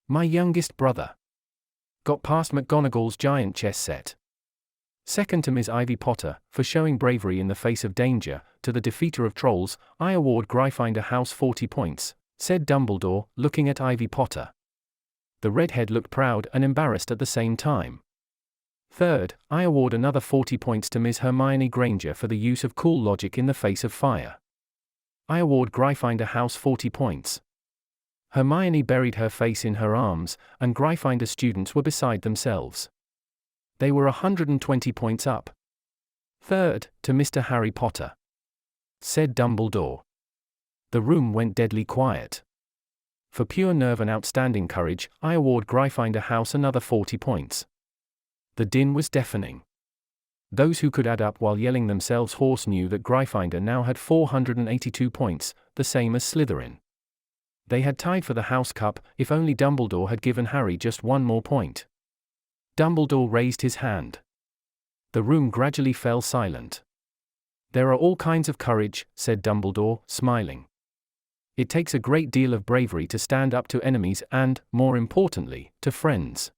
My youngest brother. Got past McGonagall's giant chess set. Second to Ms. Ivy Potter, for showing bravery in the face of danger, to the defeater of trolls, I award Gryffindor House 40 points, said Dumbledore, looking at Ivy Potter. The redhead looked proud and embarrassed at the same time. Third, I award another 40 points to Ms. Hermione Granger for the use of cool logic in the face of fire. I award Gryffindor House 40 points. Hermione buried her face in her arms, and Gryffindor students were beside themselves. They were 120 points up. Third, to Mr. Harry Potter, said Dumbledore. The room went deadly quiet. For pure nerve and outstanding courage, I award Gryffindor House another 40 points. The din was deafening. Those who could add up while yelling themselves hoarse knew that Gryffindor now had 482 points, the same as Slytherin. They had tied for the House Cup, if only Dumbledore had given Harry just one more point. Dumbledore raised his hand. The room gradually fell silent. There are all kinds of courage, said Dumbledore, smiling. It takes a great deal of bravery to stand up to enemies and, more importantly, to friends.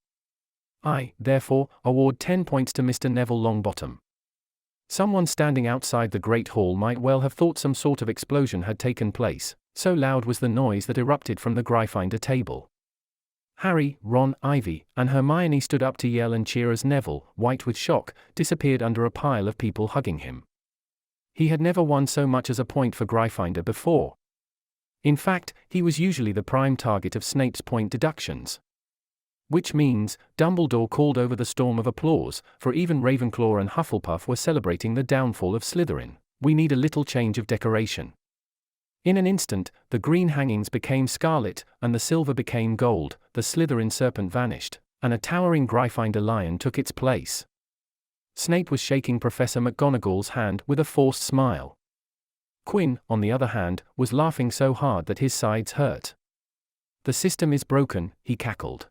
I, therefore, award 10 points to Mr. Neville Longbottom. Someone standing outside the Great Hall might well have thought some sort of explosion had taken place, so loud was the noise that erupted from the Gryffindor table. Harry, Ron, Ivy, and Hermione stood up to yell and cheer as Neville, white with shock, disappeared under a pile of people hugging him. He had never won so much as a point for Gryffindor before. In fact, he was usually the prime target of Snape's point deductions. Which means, Dumbledore called over the storm of applause, for even Ravenclaw and Hufflepuff were celebrating the downfall of Slytherin. We need a little change of decoration. In an instant, the green hangings became scarlet, and the silver became gold, the Slytherin serpent vanished, and a towering Gryffindor lion took its place. Snape was shaking Professor McGonagall's hand with a forced smile. Quinn, on the other hand, was laughing so hard that his sides hurt. The system is broken, he cackled.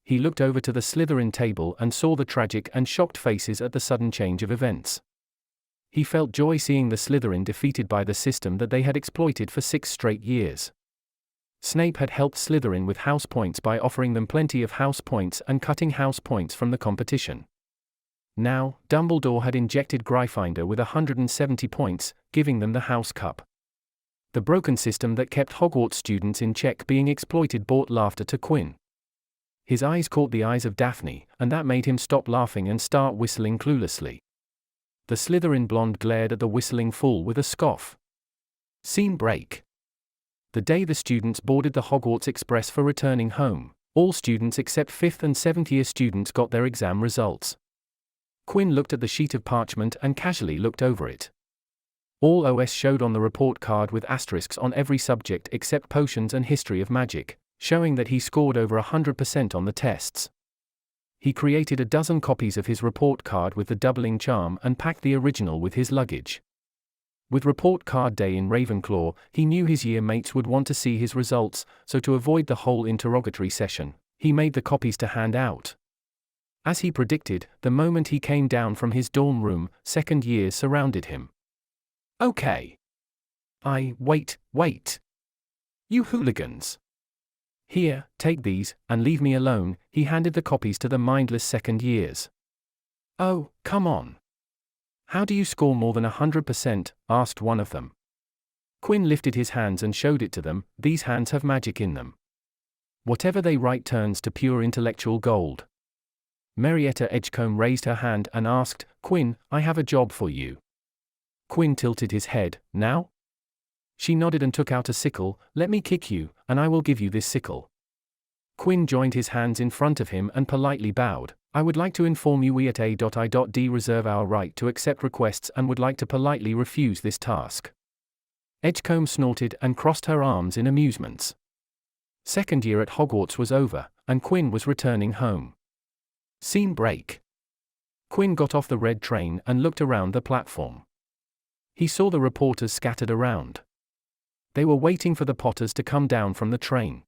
He looked over to the Slytherin table and saw the tragic and shocked faces at the sudden change of events. He felt joy seeing the Slytherin defeated by the system that they had exploited for 6 straight years. Snape had helped Slytherin with house points by offering them plenty of house points and cutting house points from the competition. Now, Dumbledore had injected Gryffindor with 170 points, giving them the House Cup. The broken system that kept Hogwarts students in check being exploited brought laughter to Quinn. His eyes caught the eyes of Daphne, and that made him stop laughing and start whistling cluelessly. The Slytherin blonde glared at the whistling fool with a scoff. Scene break. The day the students boarded the Hogwarts Express for returning home, all students except 5th and 7th year students got their exam results. Quinn looked at the sheet of parchment and casually looked over it. All OS showed on the report card with asterisks on every subject except potions and history of magic, showing that he scored over 100% on the tests. He created a dozen copies of his report card with the doubling charm and packed the original with his luggage. With report card day in Ravenclaw, he knew his year mates would want to see his results, so to avoid the whole interrogatory session, he made the copies to hand out. As he predicted, the moment he came down from his dorm room, second years surrounded him. Okay. Wait. You hooligans. Here, take these, and leave me alone, he handed the copies to the mindless second years. Oh, come on. How do you score more than 100%, asked one of them. Quinn lifted his hands and showed it to them, these hands have magic in them. Whatever they write turns to pure intellectual gold. Marietta Edgecombe raised her hand and asked, Quinn, I have a job for you. Quinn tilted his head. Now? She nodded and took out a sickle. Let me kick you, and I will give you this sickle. Quinn joined his hands in front of him and politely bowed. I would like to inform you we at A.I.D reserve our right to accept requests and would like to politely refuse this task. Edgecombe snorted and crossed her arms in amusements. Second year at Hogwarts was over, and Quinn was returning home. Scene break. Quinn got off the red train and looked around the platform. He saw the reporters scattered around. They were waiting for the Potters to come down from the train.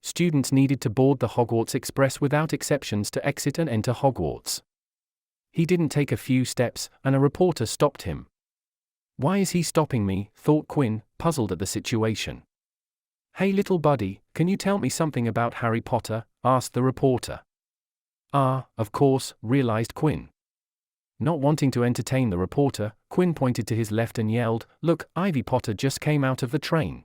Students needed to board the Hogwarts Express without exceptions to exit and enter Hogwarts. He didn't take a few steps, and a reporter stopped him. Why is he stopping me? Thought Quinn, puzzled at the situation. Hey little buddy, can you tell me something about Harry Potter? Asked the reporter. Of course, realized Quinn. Not wanting to entertain the reporter, Quinn pointed to his left and yelled, Look, Ivy Potter just came out of the train.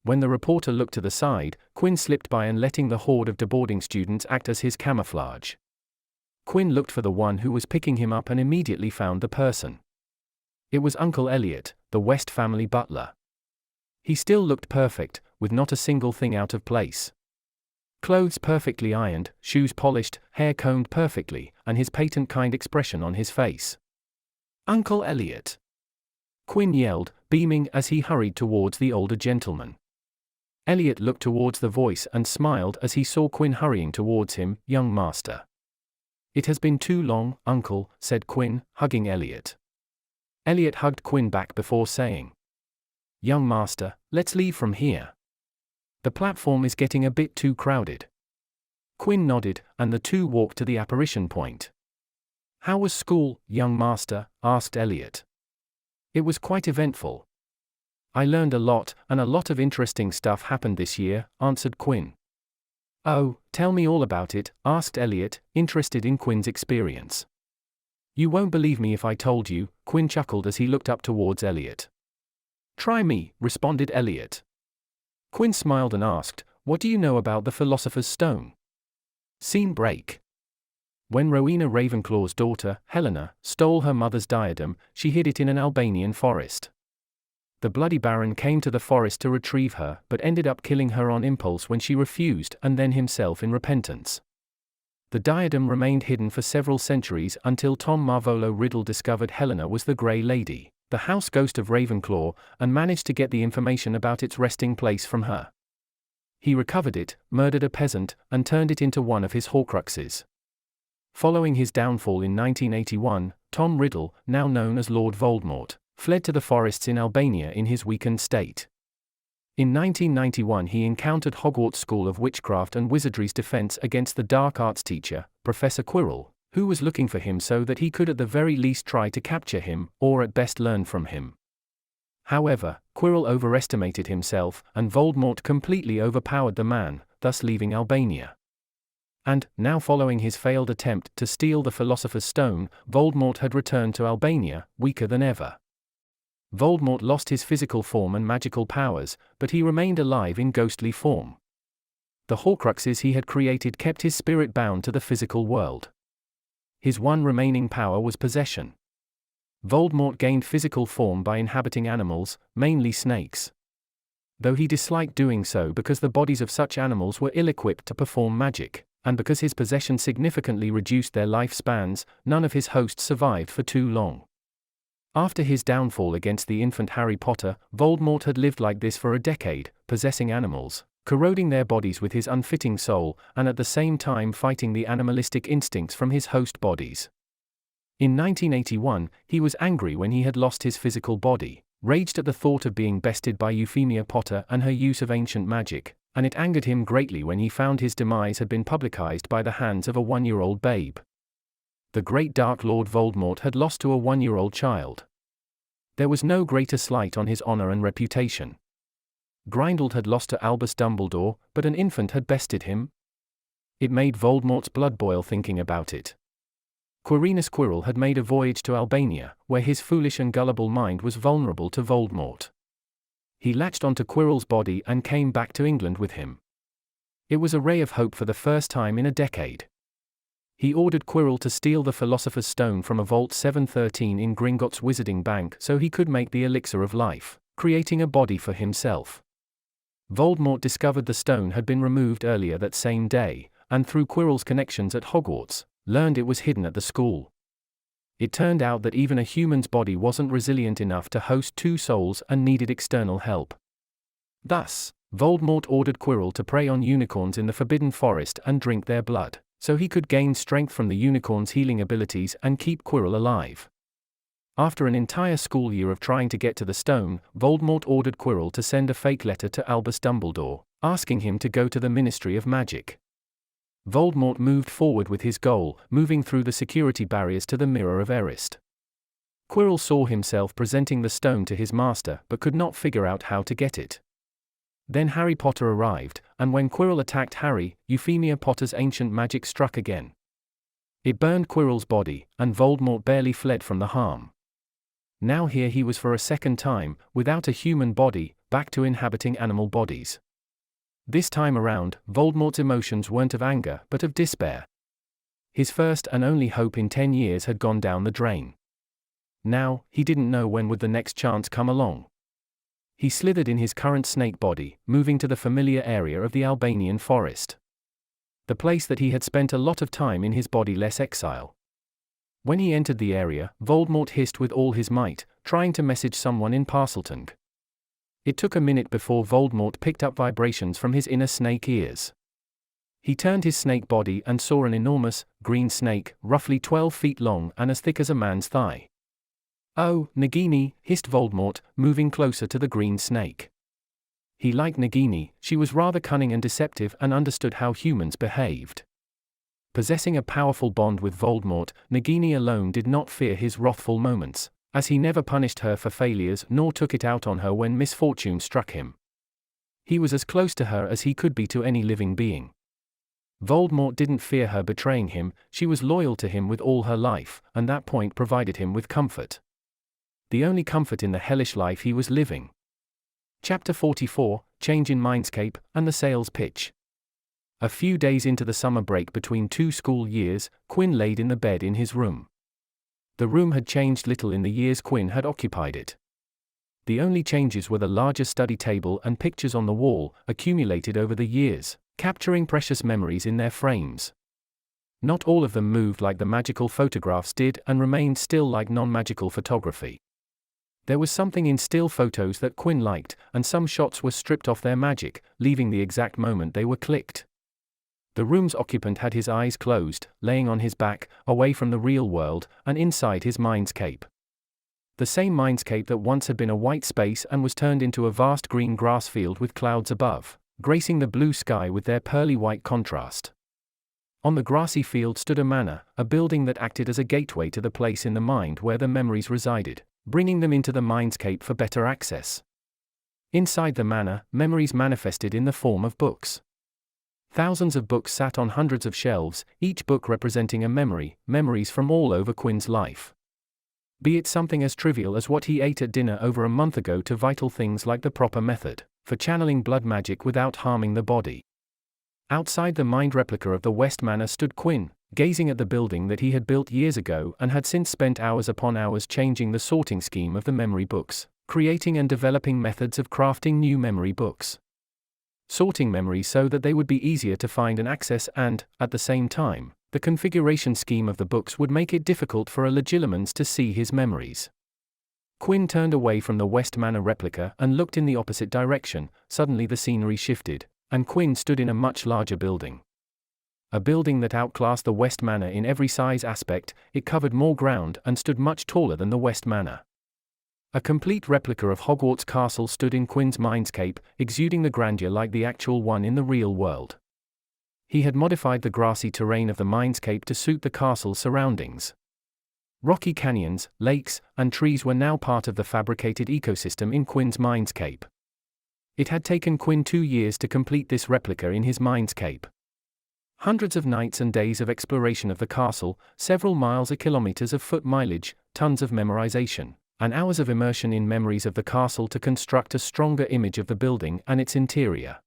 When the reporter looked to the side, Quinn slipped by and letting the horde of deboarding students act as his camouflage. Quinn looked for the one who was picking him up and immediately found the person. It was Uncle Elliot, the West family butler. He still looked perfect, with not a single thing out of place. Clothes perfectly ironed, shoes polished, hair combed perfectly, and his patent kind expression on his face. Uncle Elliot! Quinn yelled, beaming as he hurried towards the older gentleman. Elliot looked towards the voice and smiled as he saw Quinn hurrying towards him. Young master. It has been too long, Uncle, said Quinn, hugging Elliot. Elliot hugged Quinn back before saying, Young master, let's leave from here. The platform is getting a bit too crowded. Quinn nodded, and the two walked to the apparition point. How was school, young master? Asked Elliot. It was quite eventful. I learned a lot, and a lot of interesting stuff happened this year, answered Quinn. Oh, tell me all about it, asked Elliot, interested in Quinn's experience. You won't believe me if I told you, Quinn chuckled as he looked up towards Elliot. Try me, responded Elliot. Quinn smiled and asked, What do you know about the Philosopher's Stone? Scene break. When Rowena Ravenclaw's daughter, Helena, stole her mother's diadem, she hid it in an Albanian forest. The Bloody Baron came to the forest to retrieve her, but ended up killing her on impulse when she refused, and then himself in repentance. The diadem remained hidden for several centuries until Tom Marvolo Riddle discovered Helena was the Grey Lady, the house ghost of Ravenclaw, and managed to get the information about its resting place from her. He recovered it, murdered a peasant, and turned it into one of his Horcruxes. Following his downfall in 1981, Tom Riddle, now known as Lord Voldemort, fled to the forests in Albania in his weakened state. In 1991 he encountered Hogwarts School of Witchcraft and Wizardry's defense against the dark arts teacher, Professor Quirrell, who was looking for him so that he could at the very least try to capture him, or at best learn from him. However, Quirrell overestimated himself, and Voldemort completely overpowered the man, thus leaving Albania. And, now following his failed attempt to steal the Philosopher's Stone, Voldemort had returned to Albania, weaker than ever. Voldemort lost his physical form and magical powers, but he remained alive in ghostly form. The Horcruxes he had created kept his spirit bound to the physical world. His one remaining power was possession. Voldemort gained physical form by inhabiting animals, mainly snakes. Though he disliked doing so because the bodies of such animals were ill-equipped to perform magic, and because his possession significantly reduced their lifespans, none of his hosts survived for too long. After his downfall against the infant Harry Potter, Voldemort had lived like this for a decade, possessing animals, corroding their bodies with his unfitting soul, and at the same time fighting the animalistic instincts from his host bodies. In 1981, he was angry when he had lost his physical body, raged at the thought of being bested by Euphemia Potter and her use of ancient magic, and it angered him greatly when he found his demise had been publicized by the hands of a 1-year-old babe. The great Dark Lord Voldemort had lost to a 1-year-old child. There was no greater slight on his honor and reputation. Grindelwald had lost to Albus Dumbledore, but an infant had bested him. It made Voldemort's blood boil thinking about it. Quirinus Quirrell had made a voyage to Albania, where his foolish and gullible mind was vulnerable to Voldemort. He latched onto Quirrell's body and came back to England with him. It was a ray of hope for the first time in a decade. He ordered Quirrell to steal the Philosopher's Stone from a Vault 713 in Gringotts Wizarding Bank so he could make the Elixir of Life, creating a body for himself. Voldemort discovered the stone had been removed earlier that same day, and through Quirrell's connections at Hogwarts, learned it was hidden at the school. It turned out that even a human's body wasn't resilient enough to host two souls and needed external help. Thus, Voldemort ordered Quirrell to prey on unicorns in the Forbidden Forest and drink their blood, so he could gain strength from the unicorn's healing abilities and keep Quirrell alive. After an entire school year of trying to get to the stone, Voldemort ordered Quirrell to send a fake letter to Albus Dumbledore, asking him to go to the Ministry of Magic. Voldemort moved forward with his goal, moving through the security barriers to the Mirror of Erist. Quirrell saw himself presenting the stone to his master but could not figure out how to get it. Then Harry Potter arrived, and when Quirrell attacked Harry, Euphemia Potter's ancient magic struck again. It burned Quirrell's body, and Voldemort barely fled from the harm. Now here he was for a second time, without a human body, back to inhabiting animal bodies. This time around, Voldemort's emotions weren't of anger but of despair. His first and only hope in 10 years had gone down the drain. Now, he didn't know when would the next chance come along. He slithered in his current snake body, moving to the familiar area of the Albanian forest. The place that he had spent a lot of time in his bodiless exile. When he entered the area, Voldemort hissed with all his might, trying to message someone in Parseltongue. It took a minute before Voldemort picked up vibrations from his inner snake ears. He turned his snake body and saw an enormous, green snake, roughly 12 feet long and as thick as a man's thigh. "Oh, Nagini," hissed Voldemort, moving closer to the green snake. He liked Nagini, she was rather cunning and deceptive and understood how humans behaved. Possessing a powerful bond with Voldemort, Nagini alone did not fear his wrathful moments, as he never punished her for failures nor took it out on her when misfortune struck him. He was as close to her as he could be to any living being. Voldemort didn't fear her betraying him, she was loyal to him with all her life, and that point provided him with comfort. The only comfort in the hellish life he was living. Chapter 44, Change in Mindscape, and the Sales Pitch. A few days into the summer break between 2 school years, Quinn laid in the bed in his room. The room had changed little in the years Quinn had occupied it. The only changes were the larger study table and pictures on the wall, accumulated over the years, capturing precious memories in their frames. Not all of them moved like the magical photographs did and remained still like non-magical photography. There was something in still photos that Quinn liked, and some shots were stripped off their magic, leaving the exact moment they were clicked. The room's occupant had his eyes closed, laying on his back, away from the real world, and inside his mindscape. The same mindscape that once had been a white space and was turned into a vast green grass field with clouds above, gracing the blue sky with their pearly white contrast. On the grassy field stood a manor, a building that acted as a gateway to the place in the mind where the memories resided, bringing them into the mindscape for better access. Inside the manor, memories manifested in the form of books. Thousands of books sat on hundreds of shelves, each book representing a memory, memories from all over Quinn's life. Be it something as trivial as what he ate at dinner over a month ago to vital things like the proper method for channeling blood magic without harming the body. Outside the mind replica of the West Manor stood Quinn, gazing at the building that he had built years ago and had since spent hours upon hours changing the sorting scheme of the memory books, creating and developing methods of crafting new memory books. Sorting memories so that they would be easier to find and access and, at the same time, the configuration scheme of the books would make it difficult for a Legilimens to see his memories. Quinn turned away from the West Manor replica and looked in the opposite direction. Suddenly the scenery shifted, and Quinn stood in a much larger building. A building that outclassed the West Manor in every size aspect, it covered more ground and stood much taller than the West Manor. A complete replica of Hogwarts Castle stood in Quinn's mindscape, exuding the grandeur like the actual one in the real world. He had modified the grassy terrain of the mindscape to suit the castle's surroundings. Rocky canyons, lakes, and trees were now part of the fabricated ecosystem in Quinn's mindscape. It had taken Quinn 2 years to complete this replica in his mindscape. Hundreds of nights and days of exploration of the castle, several miles or kilometers of foot mileage, tons of memorization, and hours of immersion in memories of the castle to construct a stronger image of the building and its interior.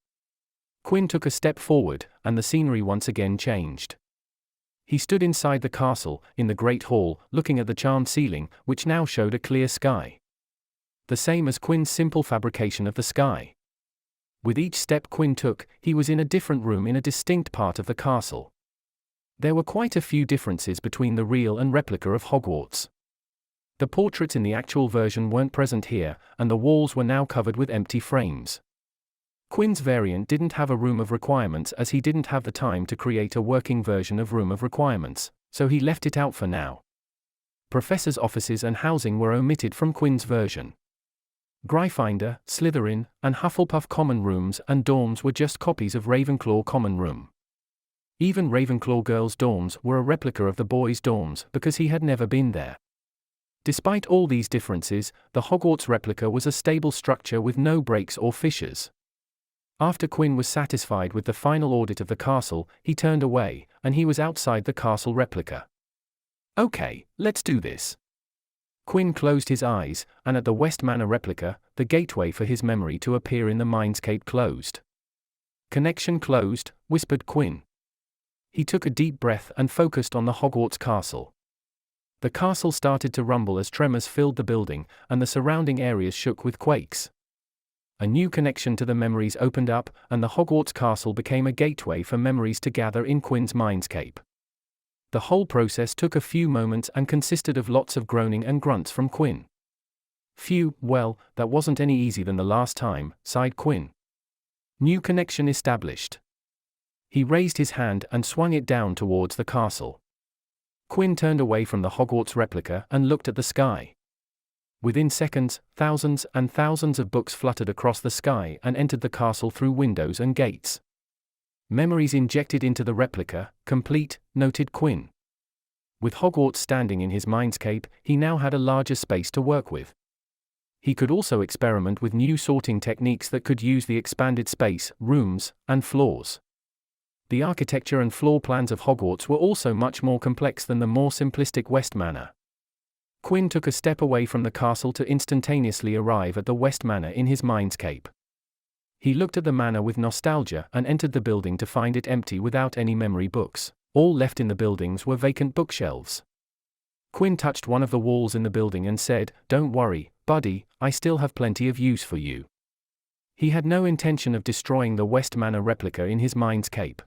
Quinn took a step forward, and the scenery once again changed. He stood inside the castle, in the great hall, looking at the charmed ceiling, which now showed a clear sky. The same as Quinn's simple fabrication of the sky. With each step Quinn took, he was in a different room in a distinct part of the castle. There were quite a few differences between the real and replica of Hogwarts. The portraits in the actual version weren't present here, and the walls were now covered with empty frames. Quinn's variant didn't have a room of requirements as he didn't have the time to create a working version of room of requirements, so he left it out for now. Professors' offices and housing were omitted from Quinn's version. Gryffindor, Slytherin, and Hufflepuff common rooms and dorms were just copies of Ravenclaw common room. Even Ravenclaw girls' dorms were a replica of the boys' dorms because he had never been there. Despite all these differences, the Hogwarts replica was a stable structure with no breaks or fissures. After Quinn was satisfied with the final audit of the castle, he turned away, and he was outside the castle replica. Okay, let's do this. Quinn closed his eyes, and at the West Manor replica, the gateway for his memory to appear in the Mindscape closed. Connection closed, whispered Quinn. He took a deep breath and focused on the Hogwarts castle. The castle started to rumble as tremors filled the building, and the surrounding areas shook with quakes. A new connection to the memories opened up, and the Hogwarts castle became a gateway for memories to gather in Quinn's Mindscape. The whole process took a few moments and consisted of lots of groaning and grunts from Quinn. Phew, well, that wasn't any easier than the last time, sighed Quinn. New connection established. He raised his hand and swung it down towards the castle. Quinn turned away from the Hogwarts replica and looked at the sky. Within seconds, thousands and thousands of books fluttered across the sky and entered the castle through windows and gates. Memories injected into the replica, complete, noted Quinn. With Hogwarts standing in his Mindscape, he now had a larger space to work with. He could also experiment with new sorting techniques that could use the expanded space, rooms, and floors. The architecture and floor plans of Hogwarts were also much more complex than the more simplistic West Manor. Quinn took a step away from the castle to instantaneously arrive at the West Manor in his Mindscape. He looked at the manor with nostalgia and entered the building to find it empty without any memory books. All left in the buildings were vacant bookshelves. Quinn touched one of the walls in the building and said, "Don't worry, buddy, I still have plenty of use for you." He had no intention of destroying the West Manor replica in his Mindscape.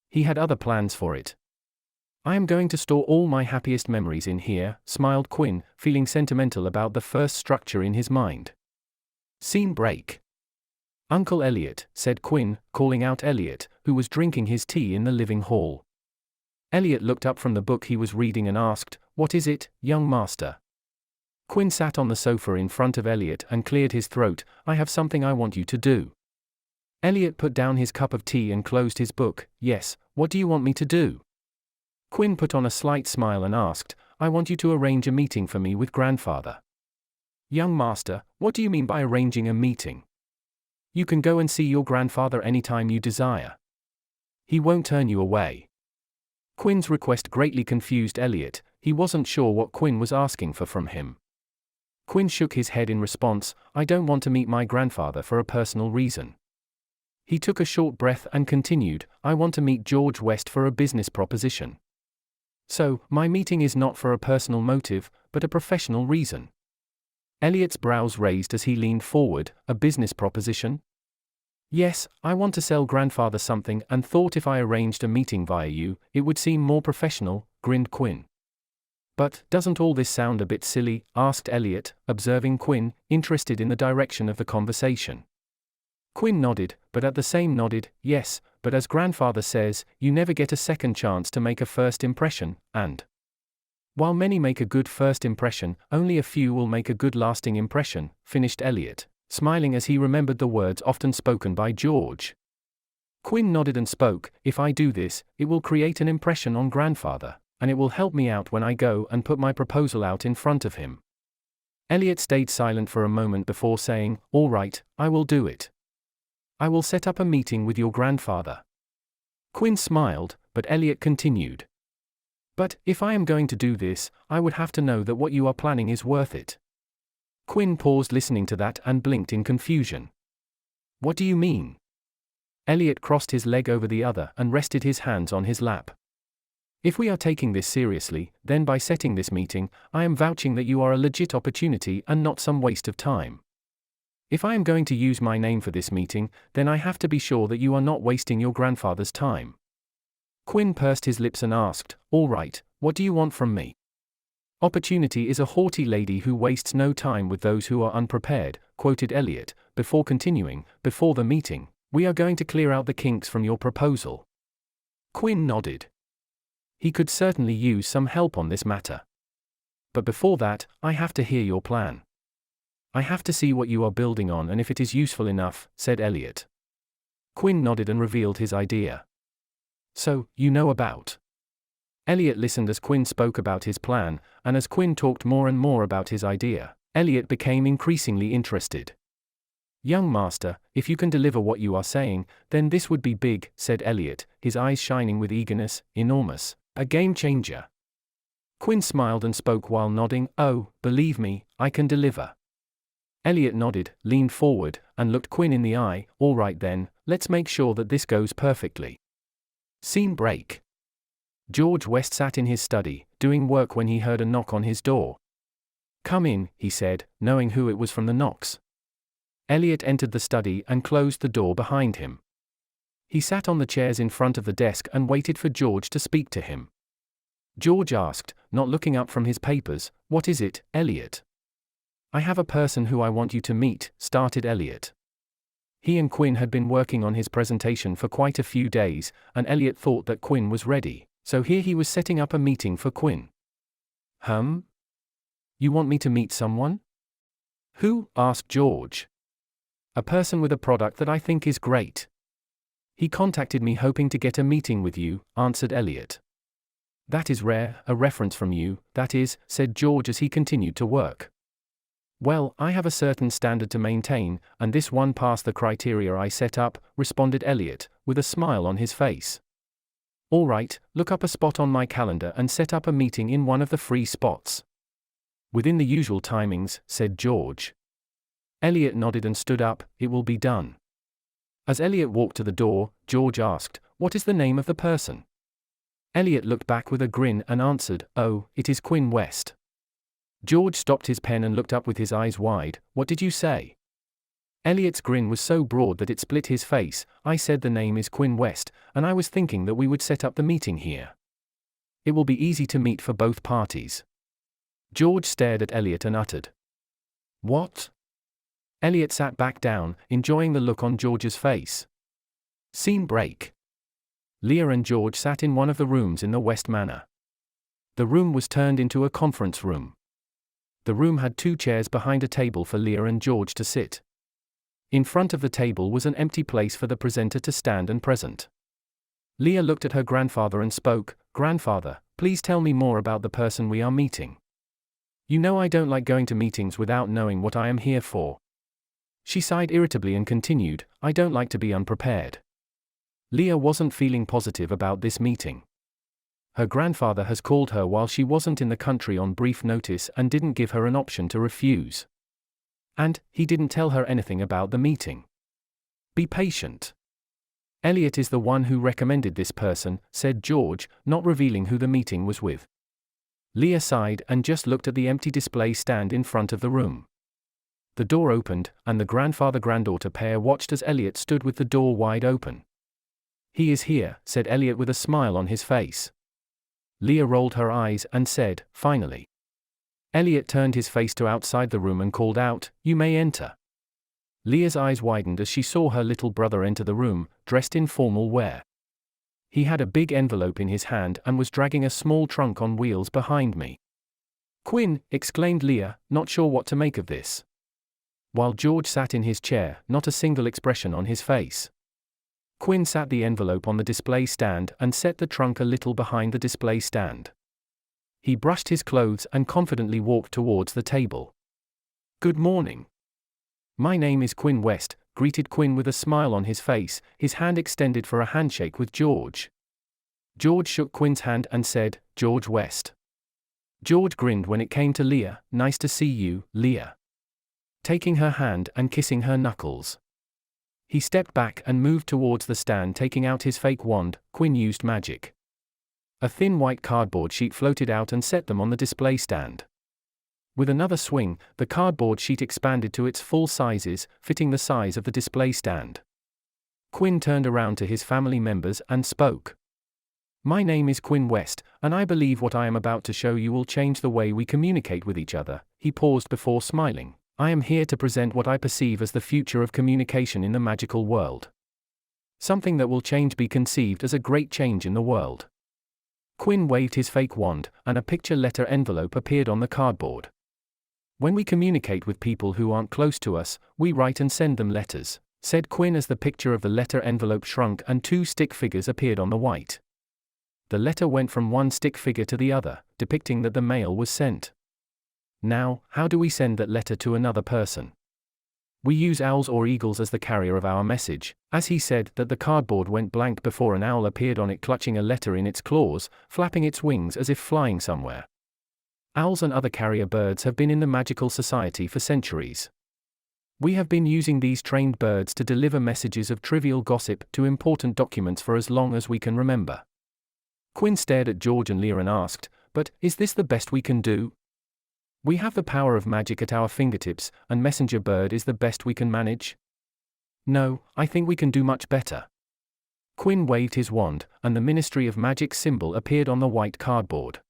He had other plans for it. "I am going to store all my happiest memories in here," smiled Quinn, feeling sentimental about the first structure in his mind. Scene break. "Uncle Elliot," said Quinn, calling out Elliot, who was drinking his tea in the living hall. Elliot looked up from the book he was reading and asked, "What is it, young master?" Quinn sat on the sofa in front of Elliot and cleared his throat. "I have something I want you to do." Elliot put down his cup of tea and closed his book. "Yes, what do you want me to do?" Quinn put on a slight smile and asked, "I want you to arrange a meeting for me with grandfather." "Young master, what do you mean by arranging a meeting?" "You can go and see your grandfather anytime you desire. He won't turn you away." Quinn's request greatly confused Elliot. He wasn't sure what Quinn was asking for from him. Quinn shook his head in response, "I don't want to meet my grandfather for a personal reason." He took a short breath and continued, "I want to meet George West for a business proposition. So, my meeting is not for a personal motive, but a professional reason." Elliot's brows raised as he leaned forward. "A business proposition?" "Yes, I want to sell grandfather something and thought if I arranged a meeting via you, it would seem more professional," grinned Quinn. "But, doesn't all this sound a bit silly?" asked Elliot, observing Quinn, interested in the direction of the conversation. Quinn nodded, but at the same nodded, "Yes, but as grandfather says, you never get a second chance to make a first impression, and while many make a good first impression, only a few will make a good lasting impression," finished Elliot, smiling as he remembered the words often spoken by George. Quinn nodded and spoke, "If I do this, it will create an impression on grandfather, and it will help me out when I go and put my proposal out in front of him." Elliot stayed silent for a moment before saying, "All right, I will do it. I will set up a meeting with your grandfather." Quinn smiled, but Elliot continued, "But, if I am going to do this, I would have to know that what you are planning is worth it." Quinn paused listening to that and blinked in confusion. "What do you mean?" Elliot crossed his leg over the other and rested his hands on his lap. If we are taking this seriously, then by setting this meeting, I am vouching that you are a legit opportunity and not some waste of time. If I am going to use my name for this meeting, then I have to be sure that you are not wasting your grandfather's time. Quinn pursed his lips and asked, "All right, what do you want from me?" "Opportunity is a haughty lady who wastes no time with those who are unprepared," quoted Elliot, before continuing, "Before the meeting, we are going to clear out the kinks from your proposal." Quinn nodded. He could certainly use some help on this matter. "But before that, I have to hear your plan. I have to see what you are building on and if it is useful enough," said Elliot. Quinn nodded and revealed his idea. "So, you know about..." Elliot listened as Quinn spoke about his plan, and as Quinn talked more and more about his idea, Elliot became increasingly interested. "Young master, if you can deliver what you are saying, then this would be big," said Elliot, his eyes shining with eagerness. "Enormous. A game changer." Quinn smiled and spoke while nodding. "Oh, believe me, I can deliver." Elliot nodded, leaned forward, and looked Quinn in the eye. "All right then, let's make sure that this goes perfectly." Scene break. George West sat in his study, doing work when he heard a knock on his door. "Come in," he said, knowing who it was from the knocks. Elliot entered the study and closed the door behind him. He sat on the chairs in front of the desk and waited for George to speak to him. George asked, not looking up from his papers, "What is it, Elliot?" "I have a person who I want you to meet," started Elliot. He and Quinn had been working on his presentation for quite a few days, and Elliot thought that Quinn was ready, so here he was setting up a meeting for Quinn. You want me to meet someone?" "Who?" asked George. "A person with a product that I think is great. He contacted me hoping to get a meeting with you," answered Elliot. "That is rare, a reference from you, that is," said George as he continued to work. "Well, I have a certain standard to maintain, and this one passed the criteria I set up," responded Elliot, with a smile on his face. "All right, look up a spot on my calendar and set up a meeting in one of the free spots." "Within the usual timings," said George. Elliot nodded and stood up. "It will be done." As Elliot walked to the door, George asked, "What is the name of the person?" Elliot looked back with a grin and answered, "Oh, it is Quinn West." George stopped his pen and looked up with his eyes wide. "What did you say?" Elliot's grin was so broad that it split his face. "I said the name is Quinn West, and I was thinking that we would set up the meeting here. It will be easy to meet for both parties." George stared at Elliot and uttered, "What?" Elliot sat back down, enjoying the look on George's face. Scene break. Leah and George sat in one of the rooms in the West Manor. The room was turned into a conference room. The room had 2 chairs behind a table for Leah and George to sit. In front of the table was an empty place for the presenter to stand and present. Leah looked at her grandfather and spoke, "Grandfather, please tell me more about the person we are meeting. You know I don't like going to meetings without knowing what I am here for." She sighed irritably and continued, "I don't like to be unprepared." Leah wasn't feeling positive about this meeting. Her grandfather has called her while she wasn't in the country on brief notice and didn't give her an option to refuse. And he didn't tell her anything about the meeting. "Be patient. Elliot is the one who recommended this person," said George, not revealing who the meeting was with. Leah sighed and just looked at the empty display stand in front of the room. The door opened, and the grandfather-granddaughter pair watched as Elliot stood with the door wide open. "He is here," said Elliot with a smile on his face. Leah rolled her eyes and said, "Finally." Elliot turned his face to outside the room and called out, "You may enter." Leah's eyes widened as she saw her little brother enter the room, dressed in formal wear. He had a big envelope in his hand and was dragging a small trunk on wheels behind me. "Quinn," exclaimed Leah, not sure what to make of this. While George sat in his chair, not a single expression on his face. Quinn sat the envelope on the display stand and set the trunk a little behind the display stand. He brushed his clothes and confidently walked towards the table. "Good morning. My name is Quinn West," greeted Quinn with a smile on his face, his hand extended for a handshake with George. George shook Quinn's hand and said, "George West." George grinned when it came to Leah. "Nice to see you, Leah." Taking her hand and kissing her knuckles. He stepped back and moved towards the stand, taking out his fake wand. Quinn used magic. A thin white cardboard sheet floated out and set them on the display stand. With another swing, the cardboard sheet expanded to its full sizes, fitting the size of the display stand. Quinn turned around to his family members and spoke. "My name is Quinn West, and I believe what I am about to show you will change the way we communicate with each other." He paused before smiling. "I am here to present what I perceive as the future of communication in the magical world. Something that will be conceived as a great change in the world." Quinn waved his fake wand, and a picture letter envelope appeared on the cardboard. "When we communicate with people who aren't close to us, we write and send them letters," said Quinn as the picture of the letter envelope shrunk and 2 stick figures appeared on the white. The letter went from one stick figure to the other, depicting that the mail was sent. "Now, how do we send that letter to another person? We use owls or eagles as the carrier of our message." As he said that, the cardboard went blank before an owl appeared on it clutching a letter in its claws, flapping its wings as if flying somewhere. Owls and other carrier birds have been in the magical society for centuries. We have been using these trained birds to deliver messages of trivial gossip to important documents for as long as we can remember. Quinn stared at George and Leah and asked, "But, is this the best we can do? We have the power of magic at our fingertips, and messenger bird is the best we can manage?" "No, I think we can do much better." Quinn waved his wand, and the Ministry of Magic symbol appeared on the white cardboard.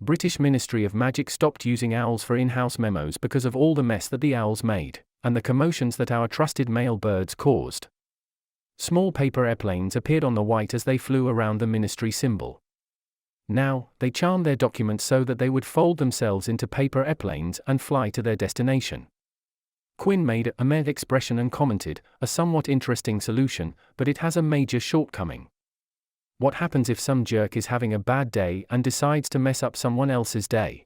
British Ministry of Magic stopped using owls for in-house memos because of all the mess that the owls made, and the commotions that our trusted male birds caused. Small paper airplanes appeared on the white as they flew around the ministry symbol. Now, they charmed their documents so that they would fold themselves into paper airplanes and fly to their destination. Quinn made a meh expression and commented, "A somewhat interesting solution, but it has a major shortcoming. What happens if some jerk is having a bad day and decides to mess up someone else's day?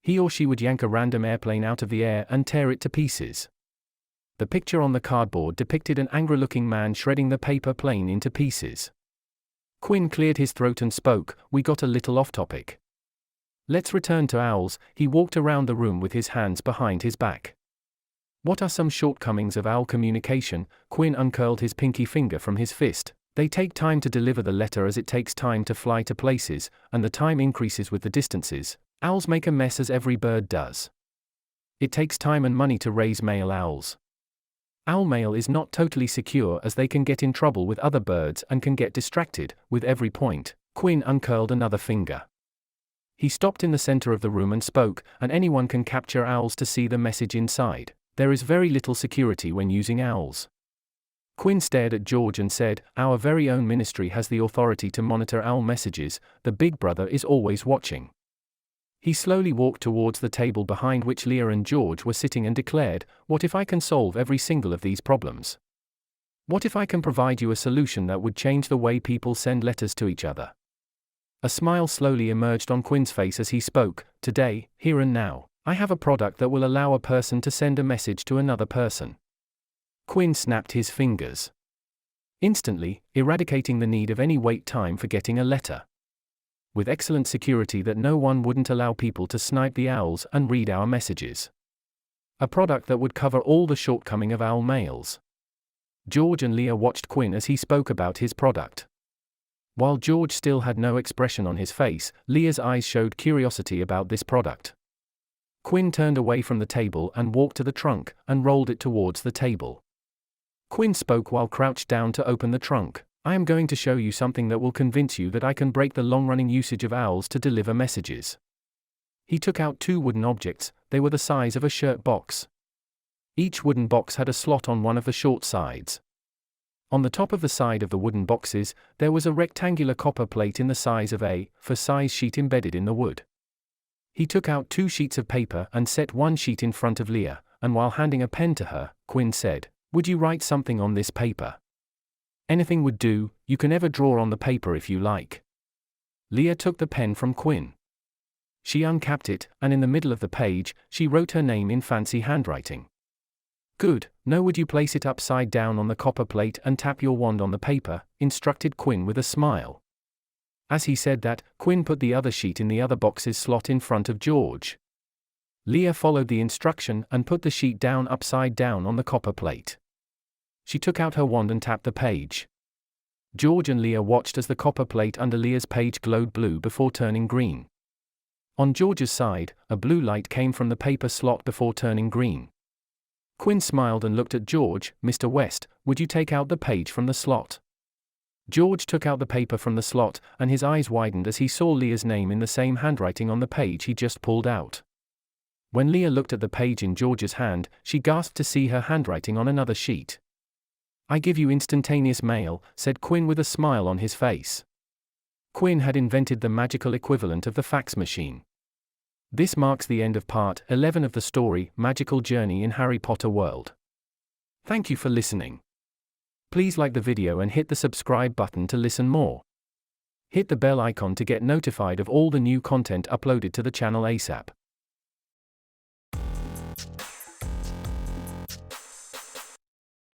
He or she would yank a random airplane out of the air and tear it to pieces." The picture on the cardboard depicted an angry-looking man shredding the paper plane into pieces. Quinn cleared his throat and spoke, "We got a little off-topic. Let's return to owls." He walked around the room with his hands behind his back. "What are some shortcomings of owl communication?" Quinn uncurled his pinky finger from his fist. "They take time to deliver the letter as it takes time to fly to places, and the time increases with the distances. Owls make a mess as every bird does. It takes time and money to raise male owls. Owl mail is not totally secure as they can get in trouble with other birds and can get distracted." With every point, Quinn uncurled another finger. He stopped in the center of the room and spoke, "And anyone can capture owls to see the message inside. There is very little security when using owls." Quinn stared at George and said, "Our very own ministry has the authority to monitor owl messages. The big brother is always watching." He slowly walked towards the table behind which Leah and George were sitting and declared, "What if I can solve every single of these problems? What if I can provide you a solution that would change the way people send letters to each other?" A smile slowly emerged on Quinn's face as he spoke, "Today, here and now, I have a product that will allow a person to send a message to another person." Quinn snapped his fingers, instantly eradicating the need of any wait time for getting a letter. With excellent security that no one wouldn't allow people to snipe the owls and read our messages. A product that would cover all the shortcoming of owl mails. George and Leah watched Quinn as he spoke about his product. While George still had no expression on his face, Leah's eyes showed curiosity about this product. Quinn turned away from the table and walked to the trunk and rolled it towards the table. Quinn spoke while crouched down to open the trunk. "I am going to show you something that will convince you that I can break the long-running usage of owls to deliver messages." He took out 2 wooden objects. They were the size of a shirt box. Each wooden box had a slot on one of the short sides. On the top of the side of the wooden boxes, there was a rectangular copper plate in the size of A4 size sheet embedded in the wood. He took out 2 sheets of paper and set one sheet in front of Leah, and while handing a pen to her, Quinn said, "Would you write something on this paper? Anything would do, you can ever draw on the paper if you like." Leah took the pen from Quinn. She uncapped it, and in the middle of the page, she wrote her name in fancy handwriting. "Good, now would you place it upside down on the copper plate and tap your wand on the paper," instructed Quinn with a smile. As he said that, Quinn put the other sheet in the other box's slot in front of George. Leah followed the instruction and put the sheet down upside down on the copper plate. She took out her wand and tapped the page. George and Leah watched as the copper plate under Leah's page glowed blue before turning green. On George's side, a blue light came from the paper slot before turning green. Quinn smiled and looked at George. "Mr. West, would you take out the page from the slot?" George took out the paper from the slot, and his eyes widened as he saw Leah's name in the same handwriting on the page he just pulled out. When Leah looked at the page in George's hand, she gasped to see her handwriting on another sheet. "I give you instantaneous mail," said Quinn with a smile on his face. Quinn had invented the magical equivalent of the fax machine. This marks the end of part 11 of the story, Magical Journey in Harry Potter World. Thank you for listening. Please like the video and hit the subscribe button to listen more. Hit the bell icon to get notified of all the new content uploaded to the channel ASAP.